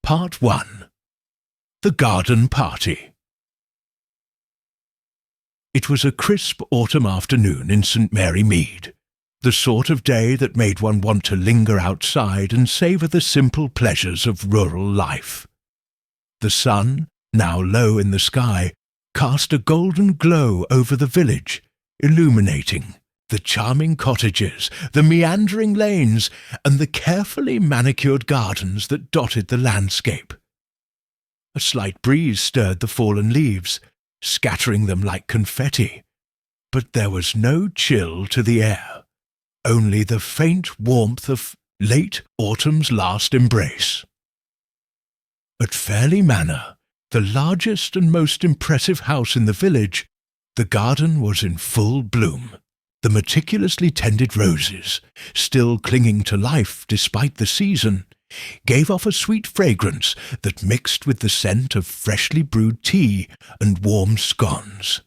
Part 1. The Garden Party. It was a crisp autumn afternoon in St. Mary Mead, the sort of day that made one want to linger outside and savour the simple pleasures of rural life. The sun, now low in the sky, cast a golden glow over the village, illuminating the charming cottages, the meandering lanes, and the carefully manicured gardens that dotted the landscape. A slight breeze stirred the fallen leaves, scattering them like confetti, but there was no chill to the air, only the faint warmth of late autumn's last embrace. At Fairley Manor, the largest and most impressive house in the village, the garden was in full bloom. The meticulously tended roses, still clinging to life despite the season, gave off a sweet fragrance that mixed with the scent of freshly brewed tea and warm scones.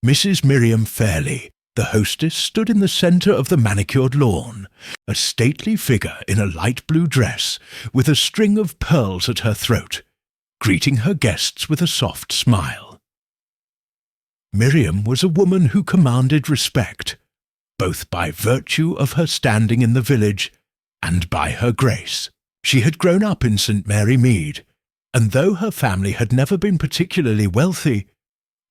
Mrs. Miriam Fairley, the hostess, stood in the centre of the manicured lawn, a stately figure in a light blue dress, with a string of pearls at her throat, greeting her guests with a soft smile. Miriam was a woman who commanded respect, both by virtue of her standing in the village and by her grace. She had grown up in St. Mary Mead, and though her family had never been particularly wealthy,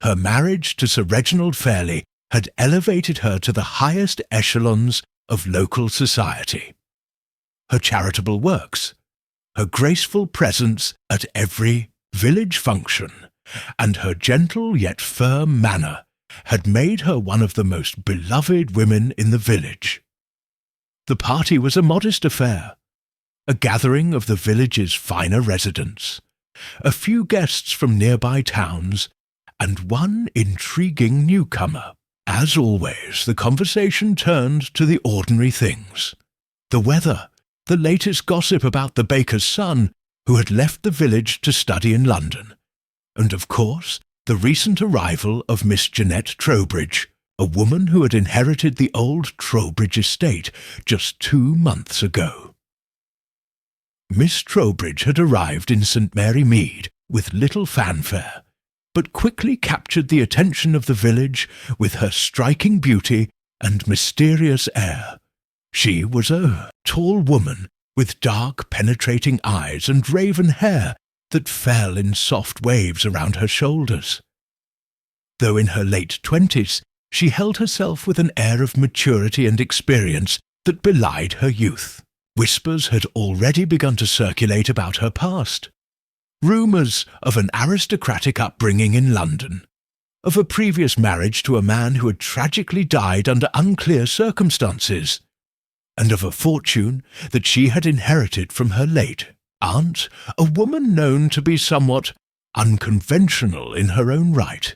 her marriage to Sir Reginald Fairley had elevated her to the highest echelons of local society. Her charitable works, her graceful presence at every village function, and her gentle yet firm manner had made her one of the most beloved women in the village. The party was a modest affair, a gathering of the village's finer residents, a few guests from nearby towns, and one intriguing newcomer. As always, the conversation turned to the ordinary things: the weather, the latest gossip about the baker's son, who had left the village to study in London, and of course the recent arrival of Miss Jeanette Trowbridge, a woman who had inherited the old Trowbridge estate just 2 months ago. Miss Trowbridge had arrived in St. Mary Mead with little fanfare, but quickly captured the attention of the village with her striking beauty and mysterious air. She was a tall woman with dark, penetrating eyes and raven hair that fell in soft waves around her shoulders. Though in her late 20s, she held herself with an air of maturity and experience that belied her youth. Whispers had already begun to circulate about her past. Rumours of an aristocratic upbringing in London, of a previous marriage to a man who had tragically died under unclear circumstances, and of a fortune that she had inherited from her late aunt, a woman known to be somewhat unconventional in her own right.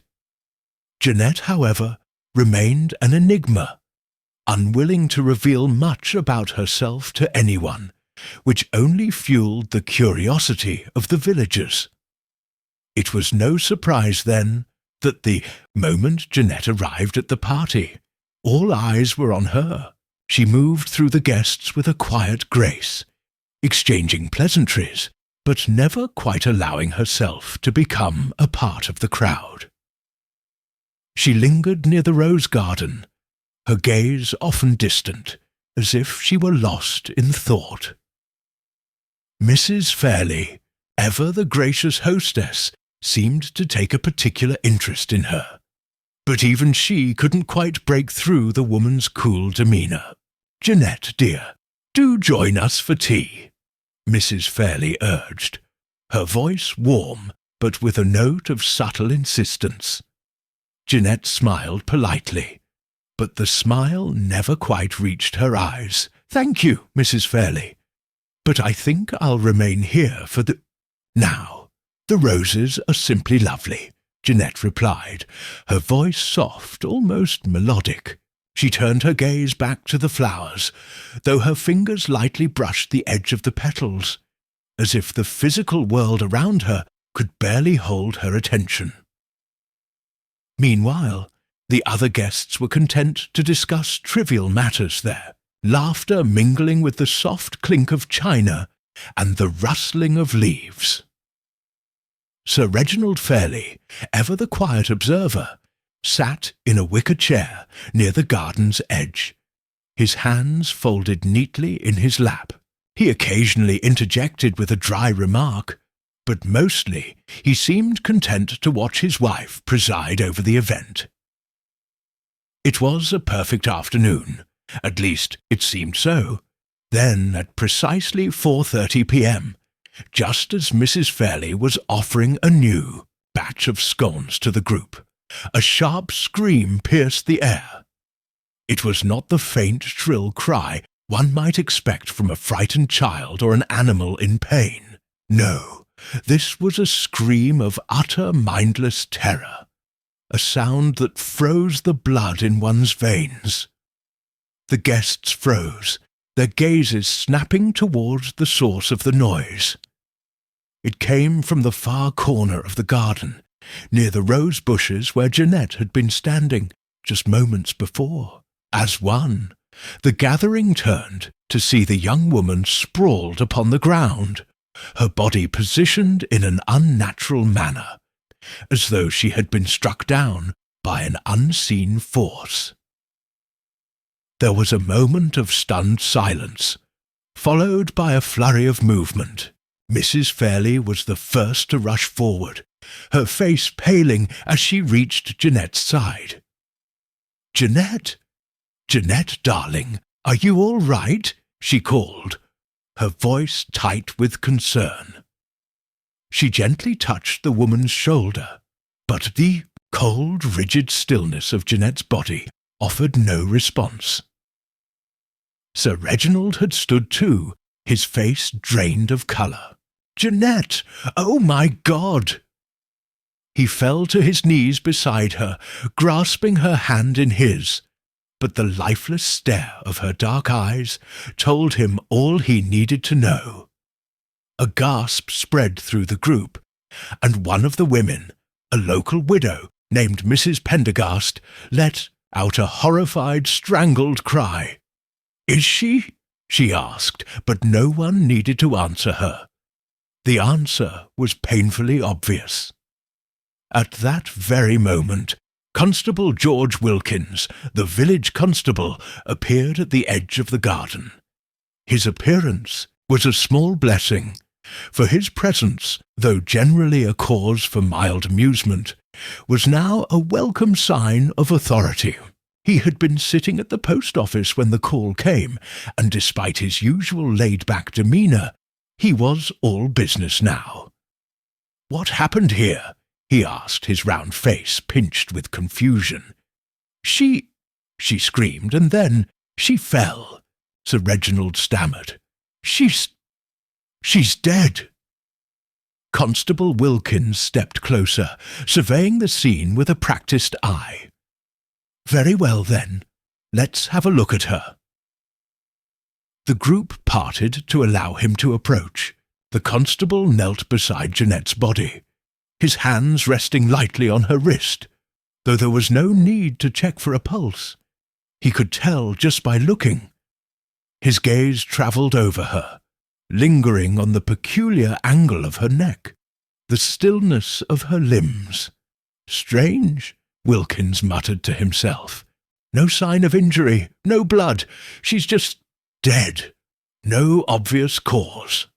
Jeanette, however, remained an enigma, unwilling to reveal much about herself to anyone, which only fueled the curiosity of the villagers. It was no surprise, then, that the moment Jeanette arrived at the party, all eyes were on her. She moved through the guests with a quiet grace, exchanging pleasantries, but never quite allowing herself to become a part of the crowd. She lingered near the rose garden, her gaze often distant, as if she were lost in thought. Mrs. Fairley, ever the gracious hostess, seemed to take a particular interest in her, but even she couldn't quite break through the woman's cool demeanour. "Jeanette, dear, do join us for tea," Mrs. Fairley urged, her voice warm, but with a note of subtle insistence. Jeanette smiled politely, but the smile never quite reached her eyes. "Thank you, Mrs. Fairley, but I think I'll remain here for the—" "Now, the roses are simply lovely," Jeanette replied, her voice soft, almost melodic. She turned her gaze back to the flowers, though her fingers lightly brushed the edge of the petals, as if the physical world around her could barely hold her attention. Meanwhile, the other guests were content to discuss trivial matters there, laughter mingling with the soft clink of china and the rustling of leaves. Sir Reginald Fairlie, ever the quiet observer, sat in a wicker chair near the garden's edge, his hands folded neatly in his lap. He occasionally interjected with a dry remark, but mostly he seemed content to watch his wife preside over the event. It was a perfect afternoon, at least it seemed so. Then, at precisely 4:30 p.m., just as Mrs. Fairlie was offering a new batch of scones to the group, a sharp scream pierced the air. It was not the faint, shrill cry one might expect from a frightened child or an animal in pain. No, this was a scream of utter mindless terror, a sound that froze the blood in one's veins. The guests froze, their gazes snapping towards the source of the noise. It came from the far corner of the garden, near the rose bushes where Jeanette had been standing just moments before. As one, the gathering turned to see the young woman sprawled upon the ground, her body positioned in an unnatural manner, as though she had been struck down by an unseen force. There was a moment of stunned silence, followed by a flurry of movement. Mrs. Fairlie was the first to rush forward, her face paling as she reached Jeanette's side. "Jeanette! Jeanette, darling, are you all right?" she called, her voice tight with concern. She gently touched the woman's shoulder, but the cold, rigid stillness of Jeanette's body offered no response. Sir Reginald had stood too, his face drained of colour. "Jeanette! Oh, my God!" He fell to his knees beside her, grasping her hand in his, but the lifeless stare of her dark eyes told him all he needed to know. A gasp spread through the group, and one of the women, a local widow named Mrs. Pendergast, let out a horrified, strangled cry. "Is she?" she asked, but no one needed to answer her. The answer was painfully obvious. At that very moment, Constable George Wilkins, the village constable, appeared at the edge of the garden. His appearance was a small blessing, for his presence, though generally a cause for mild amusement, was now a welcome sign of authority. He had been sitting at the post office when the call came, and despite his usual laid-back demeanour, he was all business now. "What happened here?" he asked, his round face pinched with confusion. She screamed, and then she fell," Sir Reginald stammered. She's dead." Constable Wilkins stepped closer, surveying the scene with a practised eye. "Very well, then. Let's have a look at her." The group parted to allow him to approach. The constable knelt beside Jeanette's body, his hands resting lightly on her wrist, though there was no need to check for a pulse. He could tell just by looking. His gaze travelled over her, lingering on the peculiar angle of her neck, the stillness of her limbs. "Strange," Wilkins muttered to himself. "No sign of injury, no blood. She's just dead. No obvious cause."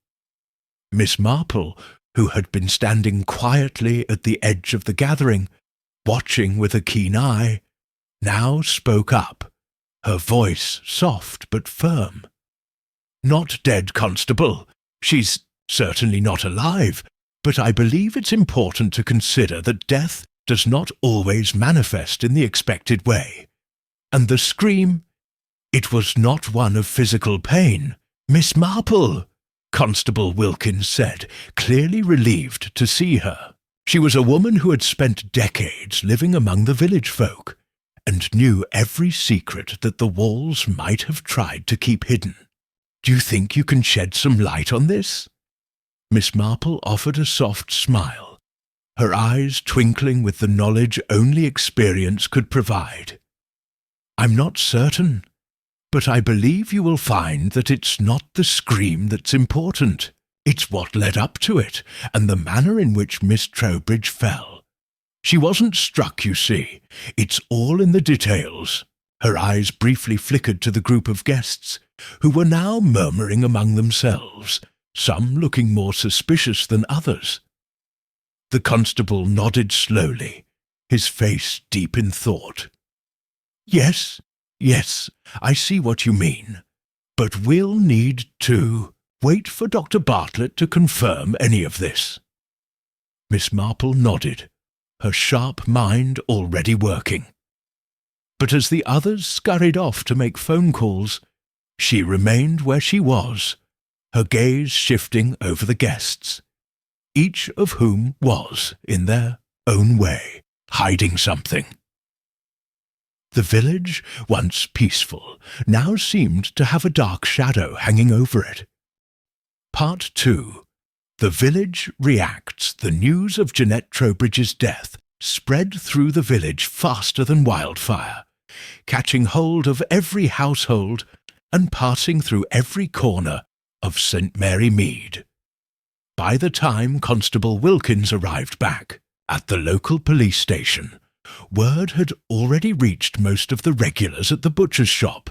Miss Marple, who had been standing quietly at the edge of the gathering, watching with a keen eye, now spoke up, her voice soft but firm. "Not dead, Constable. She's certainly not alive, but I believe it's important to consider that death does not always manifest in the expected way. And the scream, it was not one of physical pain. Miss Marple!" Constable Wilkins said, clearly relieved to see her. She was a woman who had spent decades living among the village folk, and knew every secret that the walls might have tried to keep hidden. "Do you think you can shed some light on this?" Miss Marple offered a soft smile, her eyes twinkling with the knowledge only experience could provide. "I'm not certain, But I believe you will find that it's not the scream that's important. It's what led up to it, and the manner in which Miss Trowbridge fell. She wasn't struck, you see. It's all in the details." Her eyes briefly flickered to the group of guests, who were now murmuring among themselves, some looking more suspicious than others. The constable nodded slowly, his face deep in thought. Yes, I see what you mean. But we'll need to wait for Dr. Bartlett to confirm any of this." Miss Marple nodded, her sharp mind already working. But as the others scurried off to make phone calls, she remained where she was, her gaze shifting over the guests, each of whom was, in their own way, hiding something. The village, once peaceful, now seemed to have a dark shadow hanging over it. Part 2. The village reacts. The news of Jeanette Trowbridge's death spread through the village faster than wildfire, catching hold of every household and passing through every corner of St. Mary Mead. By the time Constable Wilkins arrived back at the local police station, word had already reached most of the regulars at the butcher's shop,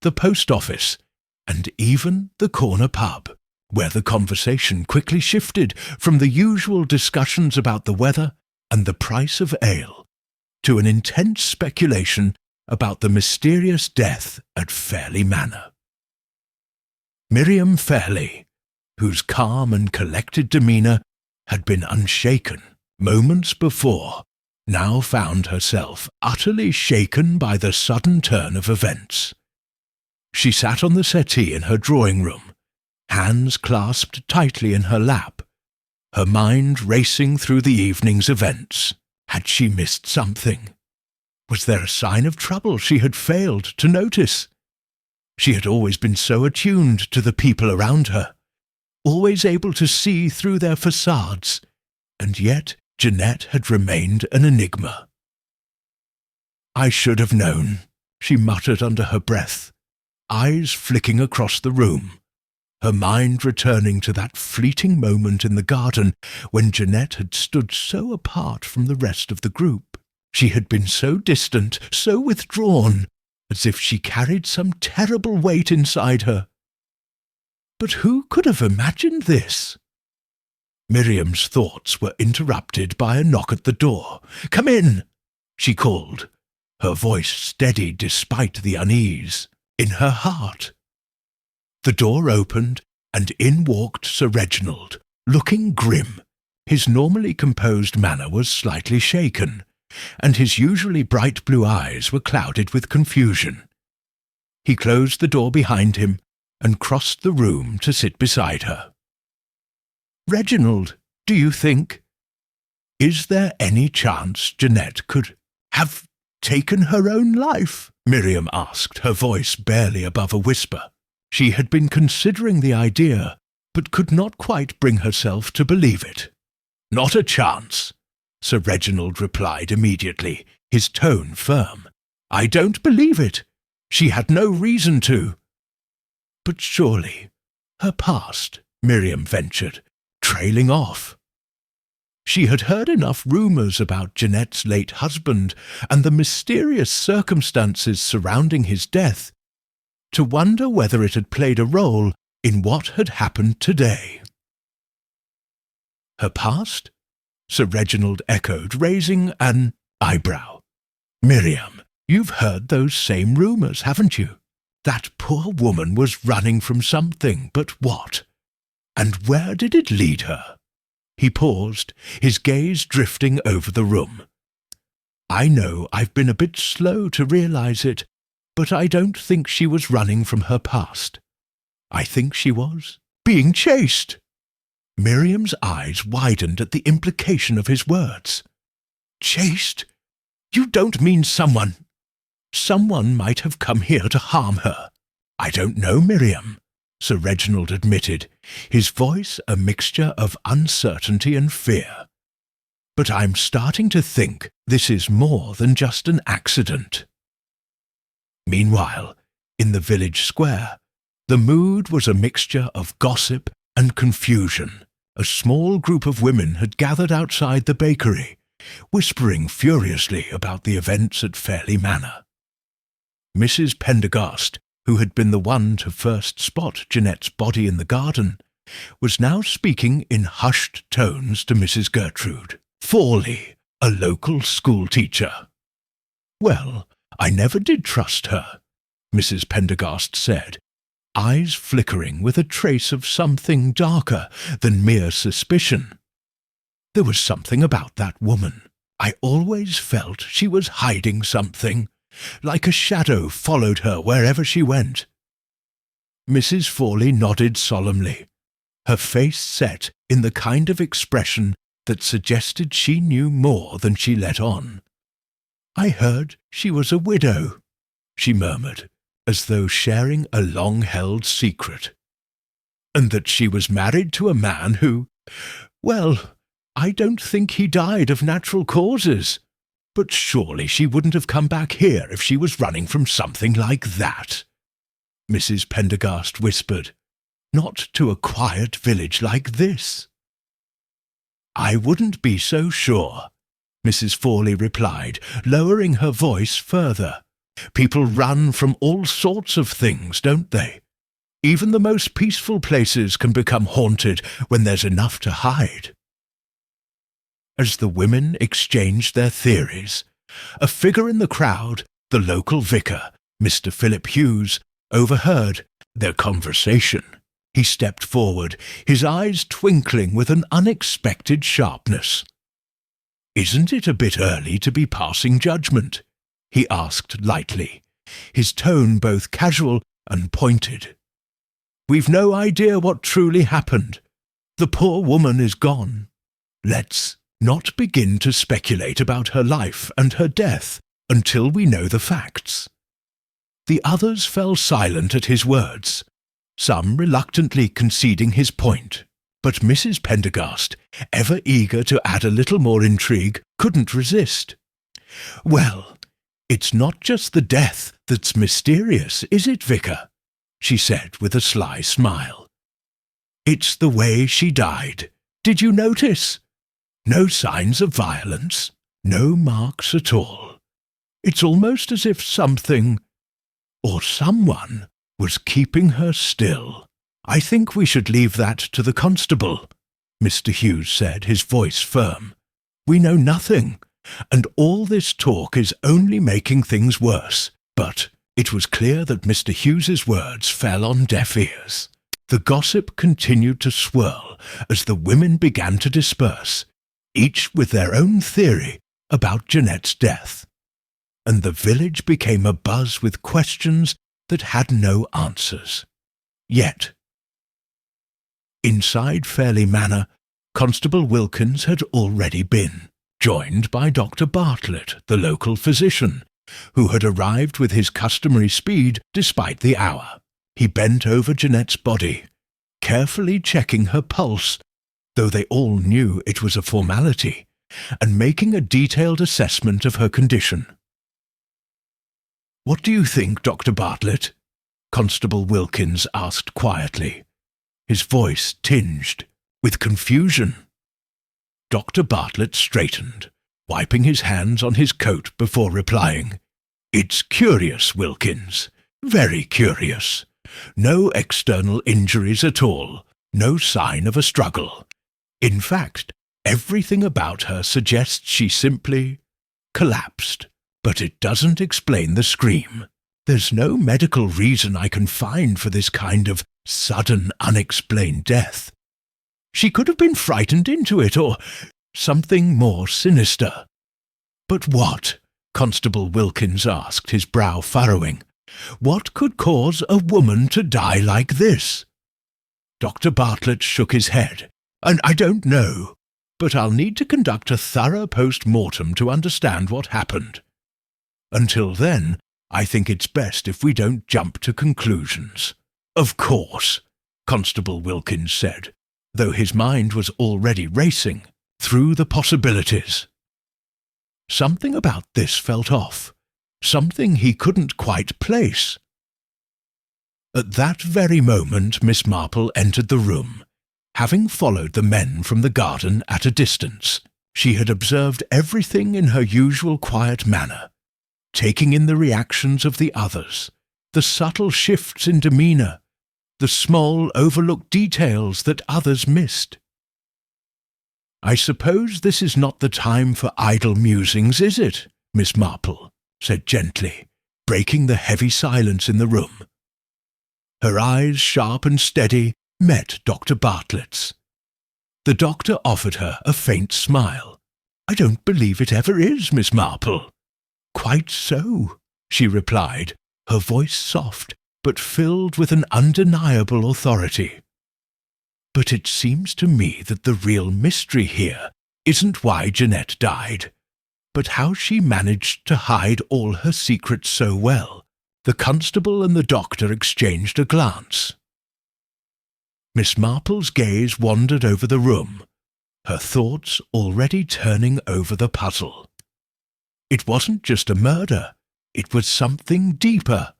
the post office, and even the corner pub, where the conversation quickly shifted from the usual discussions about the weather and the price of ale to an intense speculation about the mysterious death at Fairley Manor. Miriam Fairley, whose calm and collected demeanour had been unshaken moments before, now found herself utterly shaken by the sudden turn of events. She sat on the settee in her drawing-room, hands clasped tightly in her lap, her mind racing through the evening's events. Had she missed something? Was there a sign of trouble she had failed to notice? She had always been so attuned to the people around her, always able to see through their facades, and yet Jeanette had remained an enigma. "I should have known," she muttered under her breath, eyes flicking across the room, her mind returning to that fleeting moment in the garden when Jeanette had stood so apart from the rest of the group. She had been so distant, so withdrawn, as if she carried some terrible weight inside her. But who could have imagined this? Miriam's thoughts were interrupted by a knock at the door. "Come in," she called, her voice steady despite the unease in her heart. The door opened, and in walked Sir Reginald, looking grim. His normally composed manner was slightly shaken, and his usually bright blue eyes were clouded with confusion. He closed the door behind him and crossed the room to sit beside her. "Reginald, do you think? Is there any chance Jeanette could have taken her own life?" Miriam asked, her voice barely above a whisper. She had been considering the idea, but could not quite bring herself to believe it. "Not a chance," Sir Reginald replied immediately, his tone firm. "I don't believe it. She had no reason to." "But surely her past," Miriam ventured, trailing off. She had heard enough rumours about Jeanette's late husband and the mysterious circumstances surrounding his death to wonder whether it had played a role in what had happened today. "Her past?" Sir Reginald echoed, raising an eyebrow. "Miriam, you've heard those same rumours, haven't you? That poor woman was running from something, but what? And where did it lead her?" He paused, his gaze drifting over the room. "I know I've been a bit slow to realise it, but I don't think she was running from her past. I think she was being chased." Miriam's eyes widened at the implication of his words. "Chased? You don't mean someone—" "Someone might have come here to harm her. I don't know, Miriam," Sir Reginald admitted, his voice a mixture of uncertainty and fear. "But I'm starting to think this is more than just an accident." Meanwhile, In the village square, the mood was a mixture of gossip and confusion. A small group of women had gathered outside the bakery, whispering furiously about the events at Fairley Manor. Mrs. Pendergast, who had been the one to first spot Jeanette's body in the garden, was now speaking in hushed tones to Mrs. Gertrude Fawley, a local schoolteacher. "Well, I never did trust her," Mrs. Pendergast said, eyes flickering with a trace of something darker than mere suspicion. "There was something about that woman. I always felt she was hiding something, like a shadow followed her wherever she went." Mrs. Fawley nodded solemnly, her face set in the kind of expression that suggested she knew more than she let on. "I heard she was a widow," she murmured, as though sharing a long-held secret. "And that she was married to a man who, well, I don't think he died of natural causes. But surely she wouldn't have come back here if she was running from something like that," Mrs. Pendergast whispered. "Not to a quiet village like this." "I wouldn't be so sure," Mrs. Fawley replied, lowering her voice further. "People run from all sorts of things, don't they? Even the most peaceful places can become haunted when there's enough to hide." As the women exchanged their theories, a figure in the crowd, the local vicar, Mr. Philip Hughes, overheard their conversation. He stepped forward, his eyes twinkling with an unexpected sharpness. "Isn't it a bit early to be passing judgment?" he asked lightly, his tone both casual and pointed. "We've no idea what truly happened. The poor woman is gone. Let's not begin to speculate about her life and her death until we know the facts." The others fell silent at his words, some reluctantly conceding his point, but Mrs. Pendergast, ever eager to add a little more intrigue, couldn't resist. "Well, it's not just the death that's mysterious, is it, Vicar?" she said with a sly smile. "It's the way she died. Did you notice? No signs of violence, no marks at all. It's almost as if something, or someone, was keeping her still." "I think we should leave that to the constable," Mr. Hughes said, his voice firm. "We know nothing, and all this talk is only making things worse." But it was clear that Mr. Hughes's words fell on deaf ears. The gossip continued to swirl as the women began to disperse, each with their own theory about Jeanette's death, and the village became abuzz with questions that had no answers. Yet, inside Fairley Manor, Constable Wilkins had already been, joined by Dr. Bartlett, the local physician, who had arrived with his customary speed despite the hour. He bent over Jeanette's body, carefully checking her pulse, though they all knew it was a formality, and making a detailed assessment of her condition. "What do you think, Dr. Bartlett?" Constable Wilkins asked quietly, his voice tinged with confusion. Dr. Bartlett straightened, wiping his hands on his coat before replying. "It's curious, Wilkins, very curious. No external injuries at all, no sign of a struggle. In fact, everything about her suggests she simply collapsed, but it doesn't explain the scream. There's no medical reason I can find for this kind of sudden, unexplained death. She could have been frightened into it, or something more sinister." "But what?" Constable Wilkins asked, his brow furrowing. "What could cause a woman to die like this?" Dr. Bartlett shook his head. "And I don't know, but I'll need to conduct a thorough post-mortem to understand what happened. Until then, I think it's best if we don't jump to conclusions." "Of course," Constable Wilkins said, though his mind was already racing through the possibilities. Something about this felt off, something he couldn't quite place. At that very moment Miss Marple entered the room, having followed the men from the garden at a distance. She had observed everything in her usual quiet manner, taking in the reactions of the others, the subtle shifts in demeanour, the small overlooked details that others missed. "I suppose this is not the time for idle musings, is it?" Miss Marple said gently, breaking the heavy silence in the room. Her eyes, sharp and steady, met Dr. Bartlett's. The doctor offered her a faint smile. "I don't believe it ever is, Miss Marple." "Quite so," she replied, her voice soft, but filled with an undeniable authority. "But it seems to me that the real mystery here isn't why Jeanette died, but how she managed to hide all her secrets so well." The constable and the doctor exchanged a glance. Miss Marple's gaze wandered over the room, her thoughts already turning over the puzzle. It wasn't just a murder, it was something deeper,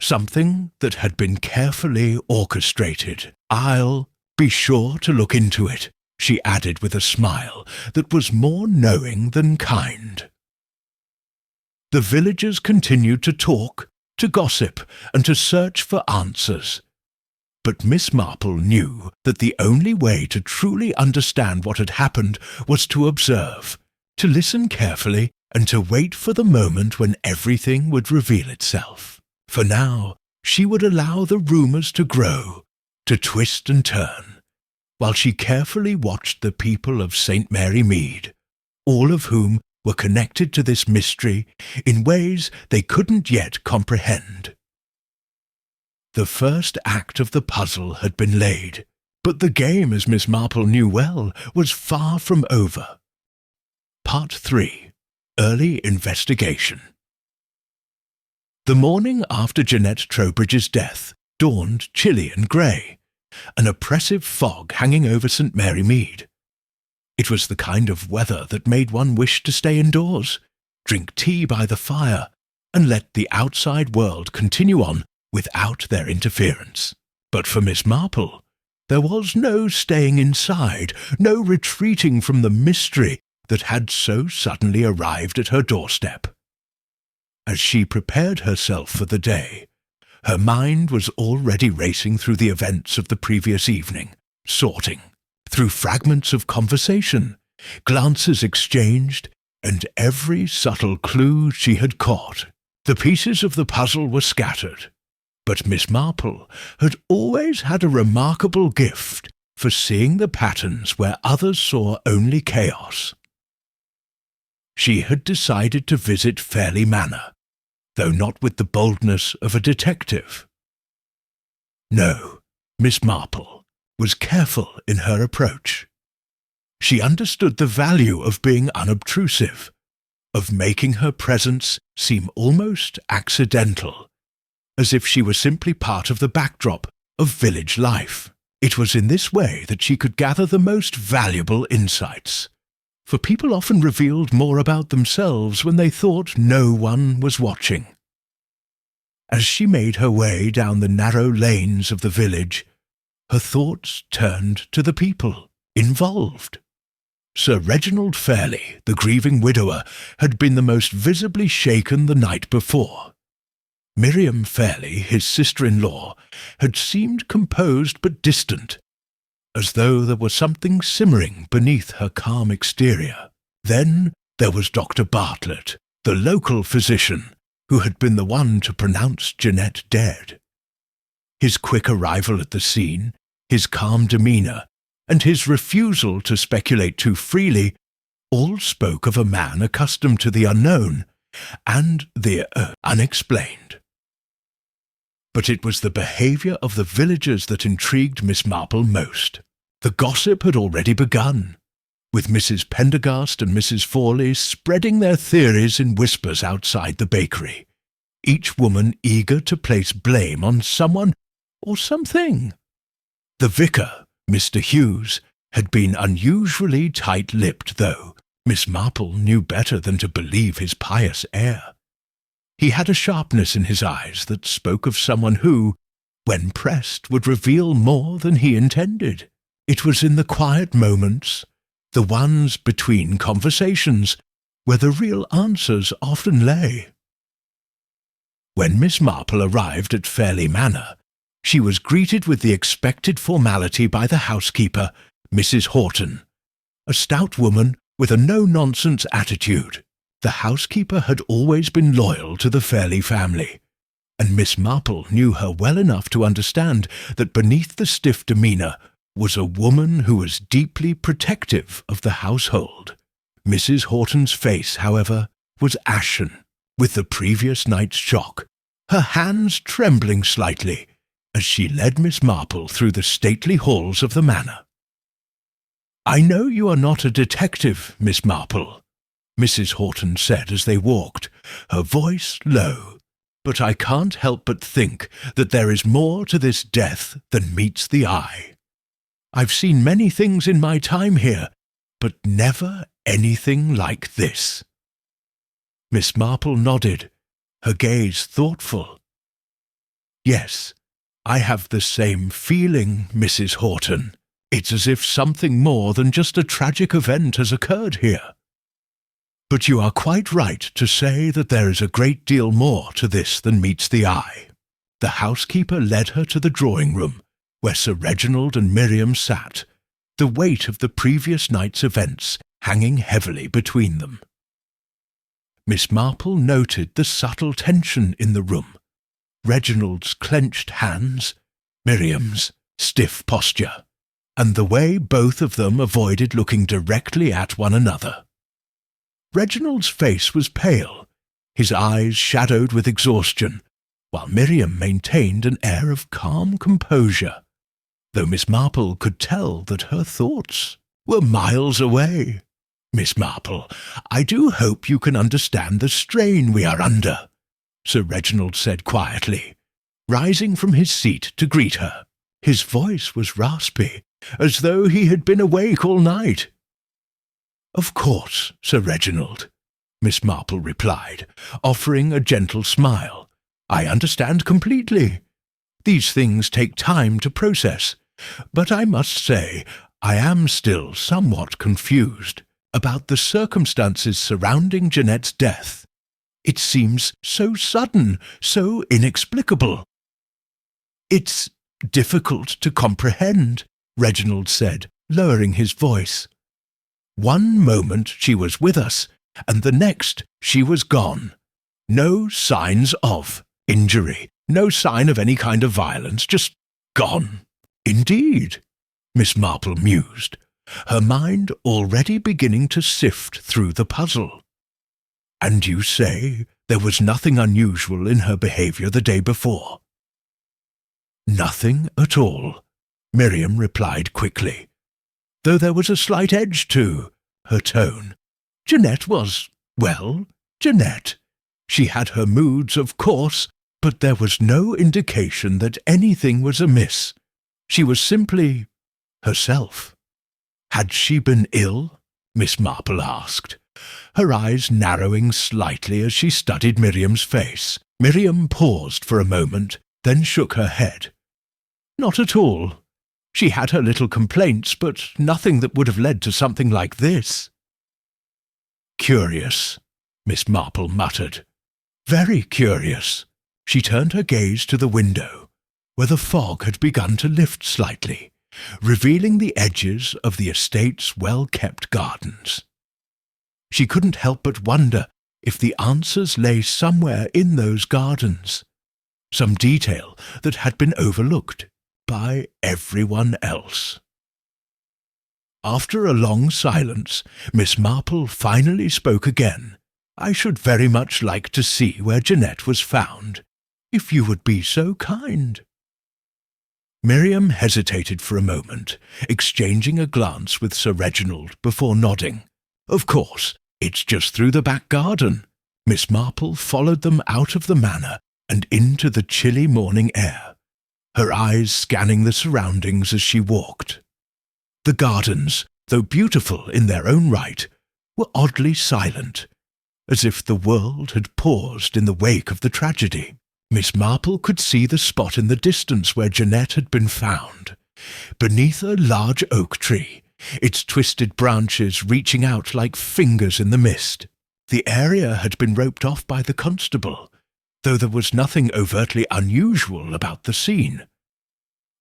something that had been carefully orchestrated. "I'll be sure to look into it," she added with a smile that was more knowing than kind. The villagers continued to talk, to gossip, and to search for answers. But Miss Marple knew that the only way to truly understand what had happened was to observe, to listen carefully, and to wait for the moment when everything would reveal itself. For now, she would allow the rumours to grow, to twist and turn, while she carefully watched the people of St. Mary Mead, all of whom were connected to this mystery in ways they couldn't yet comprehend. The first act of the puzzle had been laid, but the game, as Miss Marple knew well, was far from over. Part 3. Early Investigation. The morning after Jeanette Trowbridge's death dawned chilly and grey, an oppressive fog hanging over St. Mary Mead. It was the kind of weather that made one wish to stay indoors, drink tea by the fire, and let the outside world continue on without their interference. But for Miss Marple, there was no staying inside, no retreating from the mystery that had so suddenly arrived at her doorstep. As she prepared herself for the day, her mind was already racing through the events of the previous evening, sorting through fragments of conversation, glances exchanged, and every subtle clue she had caught. The pieces of the puzzle were scattered, but Miss Marple had always had a remarkable gift for seeing the patterns where others saw only chaos. She had decided to visit Fairley Manor, though not with the boldness of a detective. No, Miss Marple was careful in her approach. She understood the value of being unobtrusive, of making her presence seem almost accidental, as if she were simply part of the backdrop of village life. It was in this way that she could gather the most valuable insights, for people often revealed more about themselves when they thought no one was watching. As she made her way down the narrow lanes of the village, her thoughts turned to the people involved. Sir Reginald Fairley, the grieving widower, had been the most visibly shaken the night before. Miriam Fairley, his sister-in-law, had seemed composed but distant, as though there was something simmering beneath her calm exterior. Then there was Dr. Bartlett, the local physician, who had been the one to pronounce Jeanette dead. His quick arrival at the scene, his calm demeanour, and his refusal to speculate too freely all spoke of a man accustomed to the unknown and the unexplained. But it was the behaviour of the villagers that intrigued Miss Marple most. The gossip had already begun, with Mrs. Pendergast and Mrs. Fawley spreading their theories in whispers outside the bakery, each woman eager to place blame on someone or something. The vicar, Mr. Hughes, had been unusually tight-lipped, though Miss Marple knew better than to believe his pious air. He had a sharpness in his eyes that spoke of someone who, when pressed, would reveal more than he intended. It was in the quiet moments, the ones between conversations, where the real answers often lay. When Miss Marple arrived at Fairley Manor, she was greeted with the expected formality by the housekeeper, Mrs. Horton, a stout woman with a no-nonsense attitude. The housekeeper had always been loyal to the Fairley family, and Miss Marple knew her well enough to understand that beneath the stiff demeanour was a woman who was deeply protective of the household. Mrs. Horton's face, however, was ashen with the previous night's shock, her hands trembling slightly as she led Miss Marple through the stately halls of the manor. "I know you are not a detective, Miss Marple," Mrs. Horton said as they walked, her voice low, "but I can't help but think that there is more to this death than meets the eye. I've seen many things in my time here, but never anything like this." Miss Marple nodded, her gaze thoughtful. "Yes, I have the same feeling, Mrs. Horton. It's as if something more than just a tragic event has occurred here. But you are quite right to say that there is a great deal more to this than meets the eye." The housekeeper led her to the drawing-room, where Sir Reginald and Miriam sat, the weight of the previous night's events hanging heavily between them. Miss Marple noted the subtle tension in the room, Reginald's clenched hands, Miriam's stiff posture, and the way both of them avoided looking directly at one another. Reginald's face was pale, his eyes shadowed with exhaustion, while Miriam maintained an air of calm composure, though Miss Marple could tell that her thoughts were miles away. "Miss Marple, I do hope you can understand the strain we are under," Sir Reginald said quietly, rising from his seat to greet her. His voice was raspy, as though he had been awake all night. "Of course, Sir Reginald," Miss Marple replied, offering a gentle smile. "I understand completely. These things take time to process, but I must say I am still somewhat confused about the circumstances surrounding Jeanette's death. It seems so sudden, so inexplicable." "It's difficult to comprehend," Reginald said, lowering his voice. "One moment she was with us, and the next she was gone. No signs of injury, no sign of any kind of violence, just gone." "Indeed," Miss Marple mused, her mind already beginning to sift through the puzzle. "And you say there was nothing unusual in her behaviour the day before?" "Nothing at all," Miriam replied quickly, though there was a slight edge to her tone. "Jeanette was, well, Jeanette. She had her moods, of course, but there was no indication that anything was amiss. She was simply herself." "Had she been ill?" Miss Marple asked, her eyes narrowing slightly as she studied Miriam's face. Miriam paused for a moment, then shook her head. "Not at all. She had her little complaints, but nothing that would have led to something like this." "Curious," Miss Marple muttered. "Very curious." She turned her gaze to the window, where the fog had begun to lift slightly, revealing the edges of the estate's well-kept gardens. She couldn't help but wonder if the answers lay somewhere in those gardens, some detail that had been overlooked by everyone else. After a long silence, Miss Marple finally spoke again. "I should very much like to see where Jeanette was found, if you would be so kind." Miriam hesitated for a moment, exchanging a glance with Sir Reginald before nodding. "Of course, it's just through the back garden." Miss Marple followed them out of the manor and into the chilly morning air, her eyes scanning the surroundings as she walked. The gardens, though beautiful in their own right, were oddly silent, as if the world had paused in the wake of the tragedy. Miss Marple could see the spot in the distance where Jeanette had been found, beneath a large oak tree, its twisted branches reaching out like fingers in the mist. The area had been roped off by the constable, though there was nothing overtly unusual about the scene.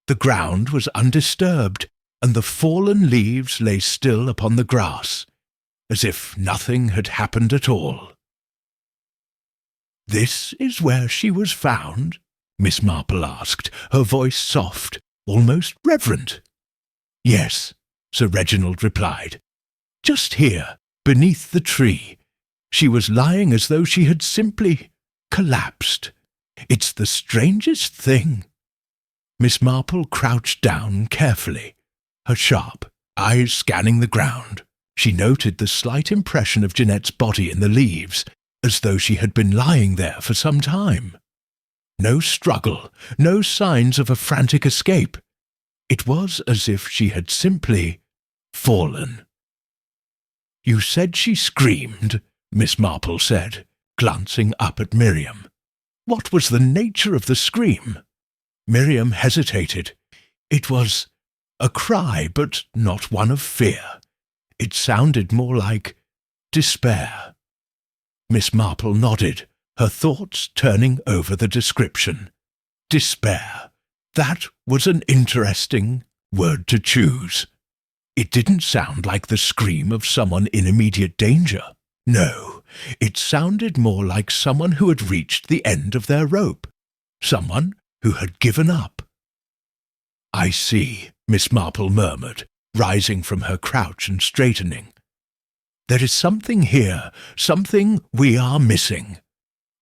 The ground was undisturbed, and the fallen leaves lay still upon the grass, as if nothing had happened at all. "This is where she was found?" Miss Marple asked, her voice soft, almost reverent. "Yes," Sir Reginald replied. "Just here, beneath the tree. She was lying as though she had simply collapsed. It's the strangest thing." Miss Marple crouched down carefully, her sharp eyes scanning the ground. She noted the slight impression of Jeanette's body in the leaves, as though she had been lying there for some time. No struggle, no signs of a frantic escape. It was as if she had simply fallen. "You said she screamed," Miss Marple said, glancing up at Miriam. "What was the nature of the scream?" Miriam hesitated. It was a cry, but not one of fear. It sounded more like despair. Miss Marple nodded, her thoughts turning over the description. Despair. That was an interesting word to choose. It didn't sound like the scream of someone in immediate danger. No, it sounded more like someone who had reached the end of their rope, someone who had given up. "I see," Miss Marple murmured, rising from her crouch and straightening. "There is something here, something we are missing.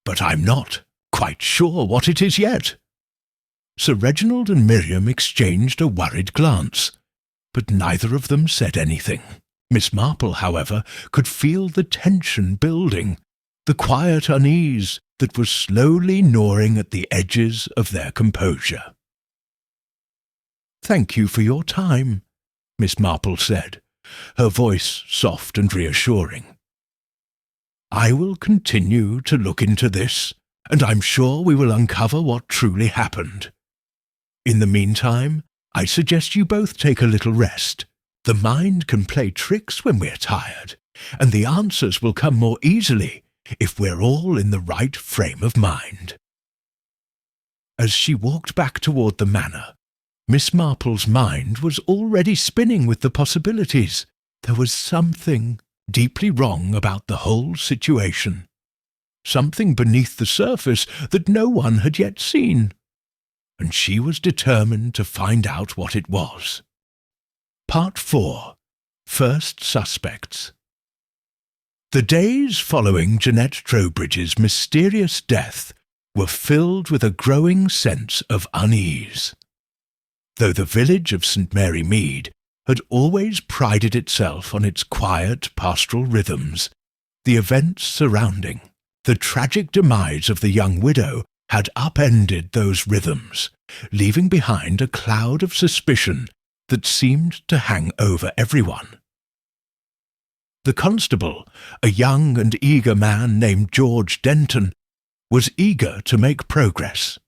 But I'm not quite sure what it is yet." Sir Reginald and Miriam exchanged a worried glance, but neither of them said anything. Miss Marple, however, could feel the tension building, the quiet unease that was slowly gnawing at the edges of their composure. "Thank you for your time," Miss Marple said, her voice soft and reassuring. "I will continue to look into this, and I'm sure we will uncover what truly happened. In the meantime, I suggest you both take a little rest. The mind can play tricks when we're tired, and the answers will come more easily if we're all in the right frame of mind." As she walked back toward the manor, Miss Marple's mind was already spinning with the possibilities. There was something deeply wrong about the whole situation, something beneath the surface that no one had yet seen, and she was determined to find out what it was. Part 4. First Suspects. The days following Jeanette Trowbridge's mysterious death were filled with a growing sense of unease. Though the village of St. Mary Mead had always prided itself on its quiet pastoral rhythms, the events surrounding the tragic demise of the young widow had upended those rhythms, leaving behind a cloud of suspicion that seemed to hang over everyone. The constable, a young and eager man named George Denton, was eager to make progress.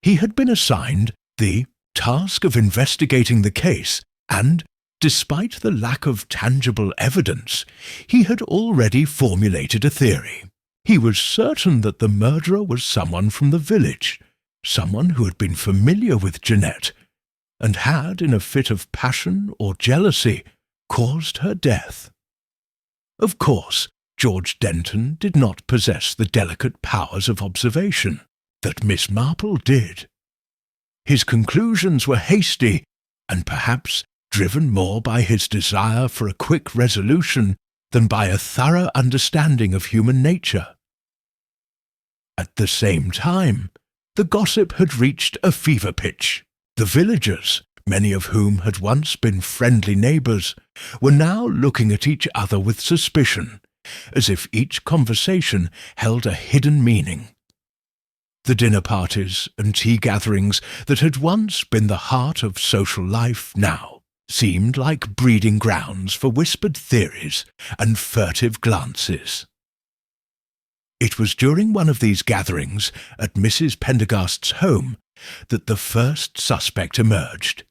He had been assigned the task of investigating the case, and, despite the lack of tangible evidence, he had already formulated a theory. He was certain that the murderer was someone from the village, someone who had been familiar with Jeanette, and had, in a fit of passion or jealousy, caused her death. Of course, George Denton did not possess the delicate powers of observation that Miss Marple did. His conclusions were hasty, and perhaps driven more by his desire for a quick resolution than by a thorough understanding of human nature. At the same time, the gossip had reached a fever pitch. The villagers, many of whom had once been friendly neighbours, were now looking at each other with suspicion, as if each conversation held a hidden meaning. The dinner parties and tea gatherings that had once been the heart of social life now seemed like breeding grounds for whispered theories and furtive glances. It was during one of these gatherings at Mrs. Pendergast's home that the first suspect emerged.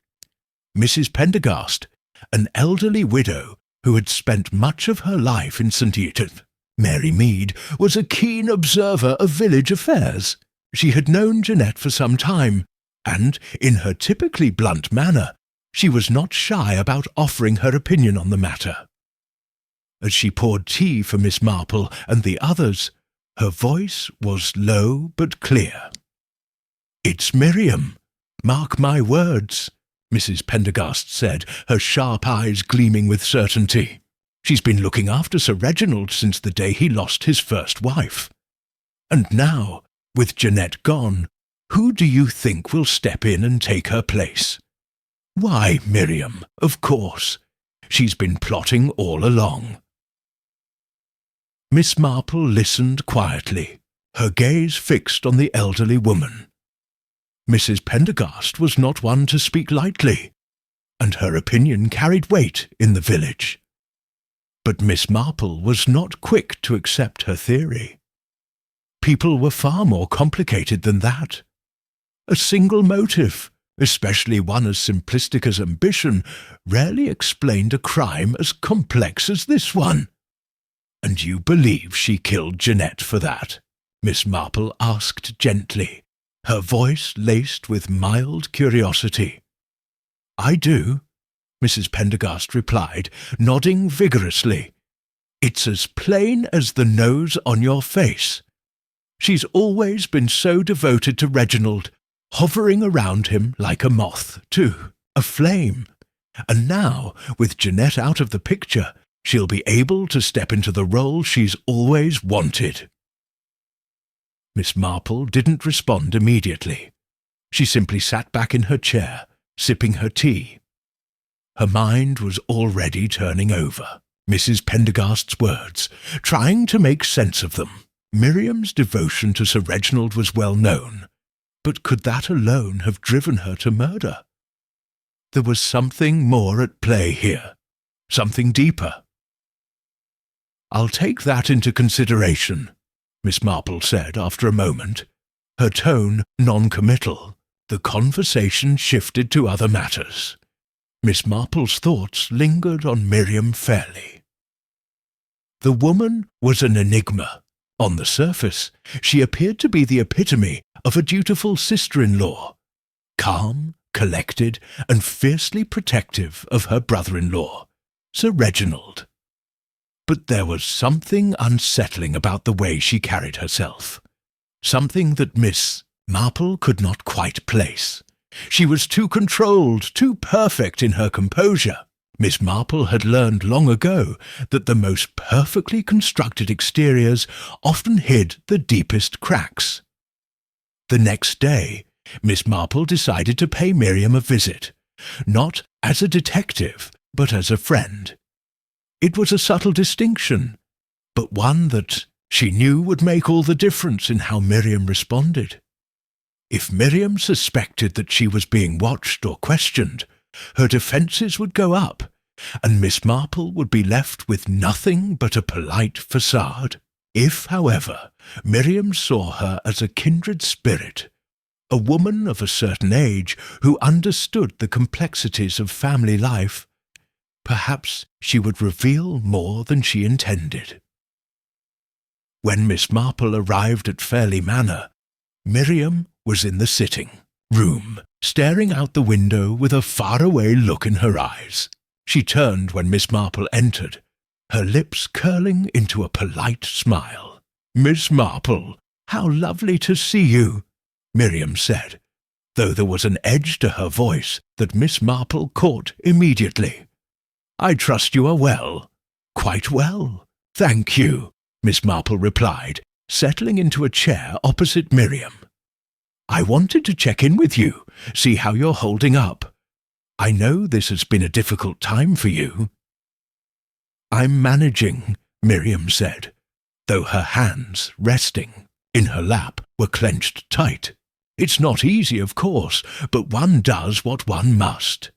Mrs. Pendergast, an elderly widow who had spent much of her life in St. Eaton, Mary Mead, was a keen observer of village affairs. She had known Jeanette for some time, and, in her typically blunt manner, she was not shy about offering her opinion on the matter. As she poured tea for Miss Marple and the others, her voice was low but clear. "It's Miriam. Mark my words," Mrs. Pendergast said, her sharp eyes gleaming with certainty. "She's been looking after Sir Reginald since the day he lost his first wife. And now, with Jeanette gone, who do you think will step in and take her place? Why, Miriam, of course. She's been plotting all along." Miss Marple listened quietly, her gaze fixed on the elderly woman. Mrs. Pendergast was not one to speak lightly, and her opinion carried weight in the village. But Miss Marple was not quick to accept her theory. People were far more complicated than that. A single motive, especially one as simplistic as ambition, rarely explained a crime as complex as this one. "And you believe she killed Jeanette for that?" Miss Marple asked gently, her voice laced with mild curiosity. "I do," Mrs. Pendergast replied, nodding vigorously. "It's as plain as the nose on your face. She's always been so devoted to Reginald, hovering around him like a moth, too, a flame. And now, with Jeanette out of the picture, she'll be able to step into the role she's always wanted." Miss Marple didn't respond immediately. She simply sat back in her chair, sipping her tea. Her mind was already turning over Mrs. Pendergast's words, trying to make sense of them. Miriam's devotion to Sir Reginald was well known, but could that alone have driven her to murder? There was something more at play here, something deeper. "I'll take that into consideration," Miss Marple said after a moment, her tone non-committal. The conversation shifted to other matters. Miss Marple's thoughts lingered on Miriam fairly. The woman was an enigma. On the surface, she appeared to be the epitome of a dutiful sister-in-law, calm, collected, and fiercely protective of her brother-in-law, Sir Reginald. But there was something unsettling about the way she carried herself, something that Miss Marple could not quite place. She was too controlled, too perfect in her composure. Miss Marple had learned long ago that the most perfectly constructed exteriors often hid the deepest cracks. The next day, Miss Marple decided to pay Miriam a visit, not as a detective, but as a friend. It was a subtle distinction, but one that she knew would make all the difference in how Miriam responded. If Miriam suspected that she was being watched or questioned, her defences would go up, and Miss Marple would be left with nothing but a polite facade. If, however, Miriam saw her as a kindred spirit, a woman of a certain age who understood the complexities of family life, perhaps she would reveal more than she intended. When Miss Marple arrived at Fairley Manor, Miriam was in the sitting room, staring out the window with a faraway look in her eyes. She turned when Miss Marple entered, her lips curling into a polite smile. "Miss Marple, how lovely to see you," Miriam said, though there was an edge to her voice that Miss Marple caught immediately. "I trust you are well." "Quite well, thank you," Miss Marple replied, settling into a chair opposite Miriam. "I wanted to check in with you, see how you're holding up. I know this has been a difficult time for you." "I'm managing," Miriam said, though her hands, resting in her lap, were clenched tight. "It's not easy, of course, but one does what one must."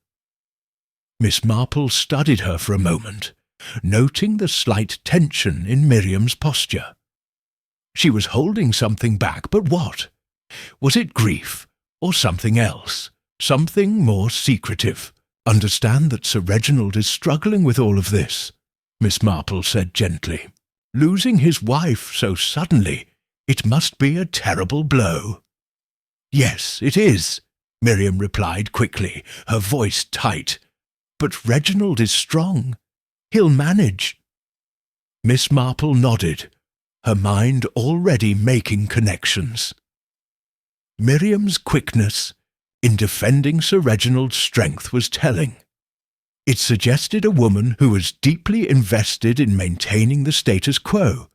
Miss Marple studied her for a moment, noting the slight tension in Miriam's posture. She was holding something back, but what? Was it grief, or something else? Something more secretive? "Understand that Sir Reginald is struggling with all of this," Miss Marple said gently. "Losing his wife so suddenly, it must be a terrible blow." "Yes, it is," Miriam replied quickly, her voice tight. "But Reginald is strong. He'll manage." Miss Marple nodded, her mind already making connections. Miriam's quickness in defending Sir Reginald's strength was telling. It suggested a woman who was deeply invested in maintaining the status quo,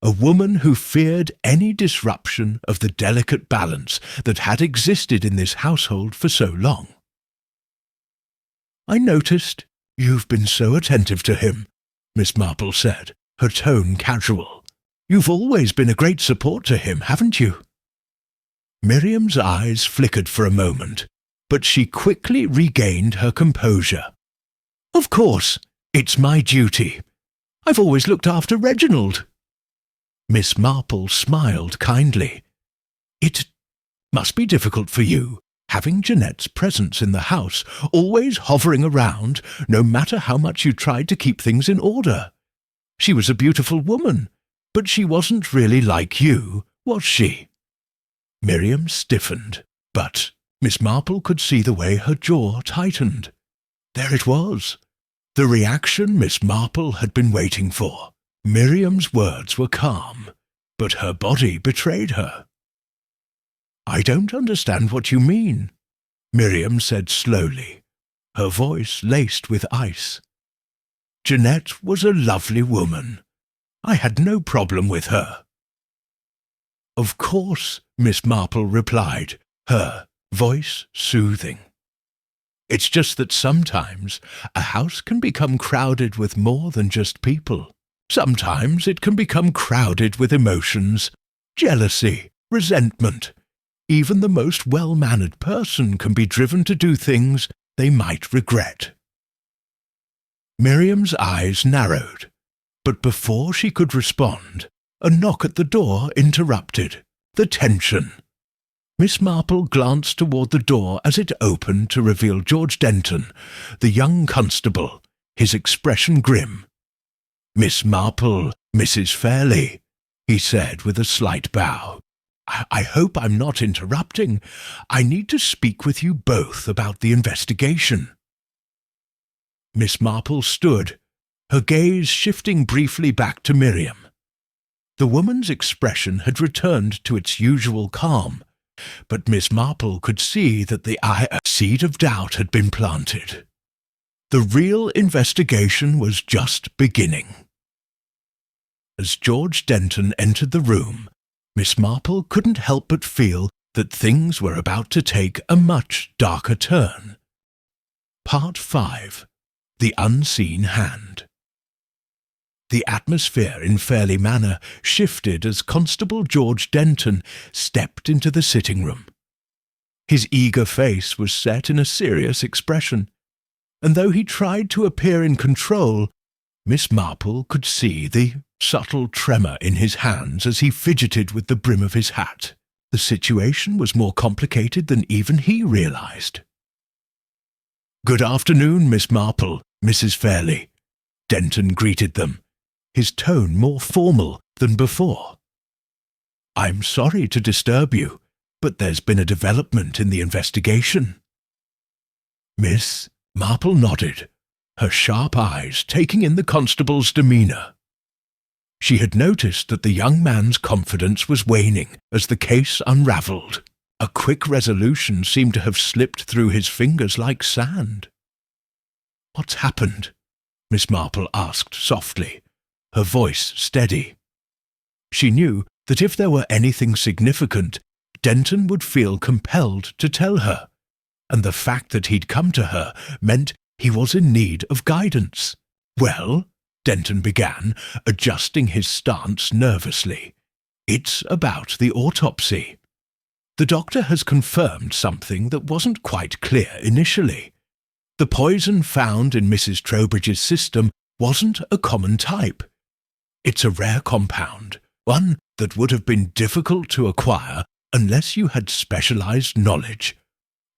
a woman who feared any disruption of the delicate balance that had existed in this household for so long. "I noticed you've been so attentive to him," Miss Marple said, her tone casual. "You've always been a great support to him, haven't you?" Miriam's eyes flickered for a moment, but she quickly regained her composure. "Of course, it's my duty. I've always looked after Reginald." Miss Marple smiled kindly. "It must be difficult for you, having Jeanette's presence in the house, always hovering around, no matter how much you tried to keep things in order. She was a beautiful woman, but she wasn't really like you, was she?" Miriam stiffened, but Miss Marple could see the way her jaw tightened. There it was, the reaction Miss Marple had been waiting for. Miriam's words were calm, but her body betrayed her. "I don't understand what you mean," Miriam said slowly, her voice laced with ice. "Jeanette was a lovely woman. I had no problem with her." "Of course," Miss Marple replied, her voice soothing. "It's just that sometimes a house can become crowded with more than just people. Sometimes it can become crowded with emotions, jealousy, resentment. Even the most well-mannered person can be driven to do things they might regret." Miriam's eyes narrowed, but before she could respond, a knock at the door interrupted the tension. Miss Marple glanced toward the door as it opened to reveal George Denton, the young constable, his expression grim. "Miss Marple, Mrs. Fairley," he said with a slight bow. I hope I'm not interrupting. I need to speak with you both about the investigation." Miss Marple stood, her gaze shifting briefly back to Miriam. The woman's expression had returned to its usual calm, but Miss Marple could see that a seed of doubt had been planted. The real investigation was just beginning. As George Denton entered the room, Miss Marple couldn't help but feel that things were about to take a much darker turn. Part 5. The Unseen Hand. The atmosphere in Fairley Manor shifted as Constable George Denton stepped into the sitting room. His eager face was set in a serious expression, and though he tried to appear in control, Miss Marple could see the subtle tremor in his hands as he fidgeted with the brim of his hat. The situation was more complicated than even he realized. "Good afternoon, Miss Marple, Mrs. Fairley," Denton greeted them, his tone more formal than before. "I'm sorry to disturb you, but there's been a development in the investigation." Miss Marple nodded, her sharp eyes taking in the constable's demeanour. She had noticed that the young man's confidence was waning as the case unravelled. A quick resolution seemed to have slipped through his fingers like sand. "What's happened?" Miss Marple asked softly, her voice steady. She knew that if there were anything significant, Denton would feel compelled to tell her, and the fact that he'd come to her meant he was in need of guidance. "Well," Denton began, adjusting his stance nervously, "it's about the autopsy. The doctor has confirmed something that wasn't quite clear initially. The poison found in Mrs. Trowbridge's system wasn't a common type. It's a rare compound, one that would have been difficult to acquire unless you had specialized knowledge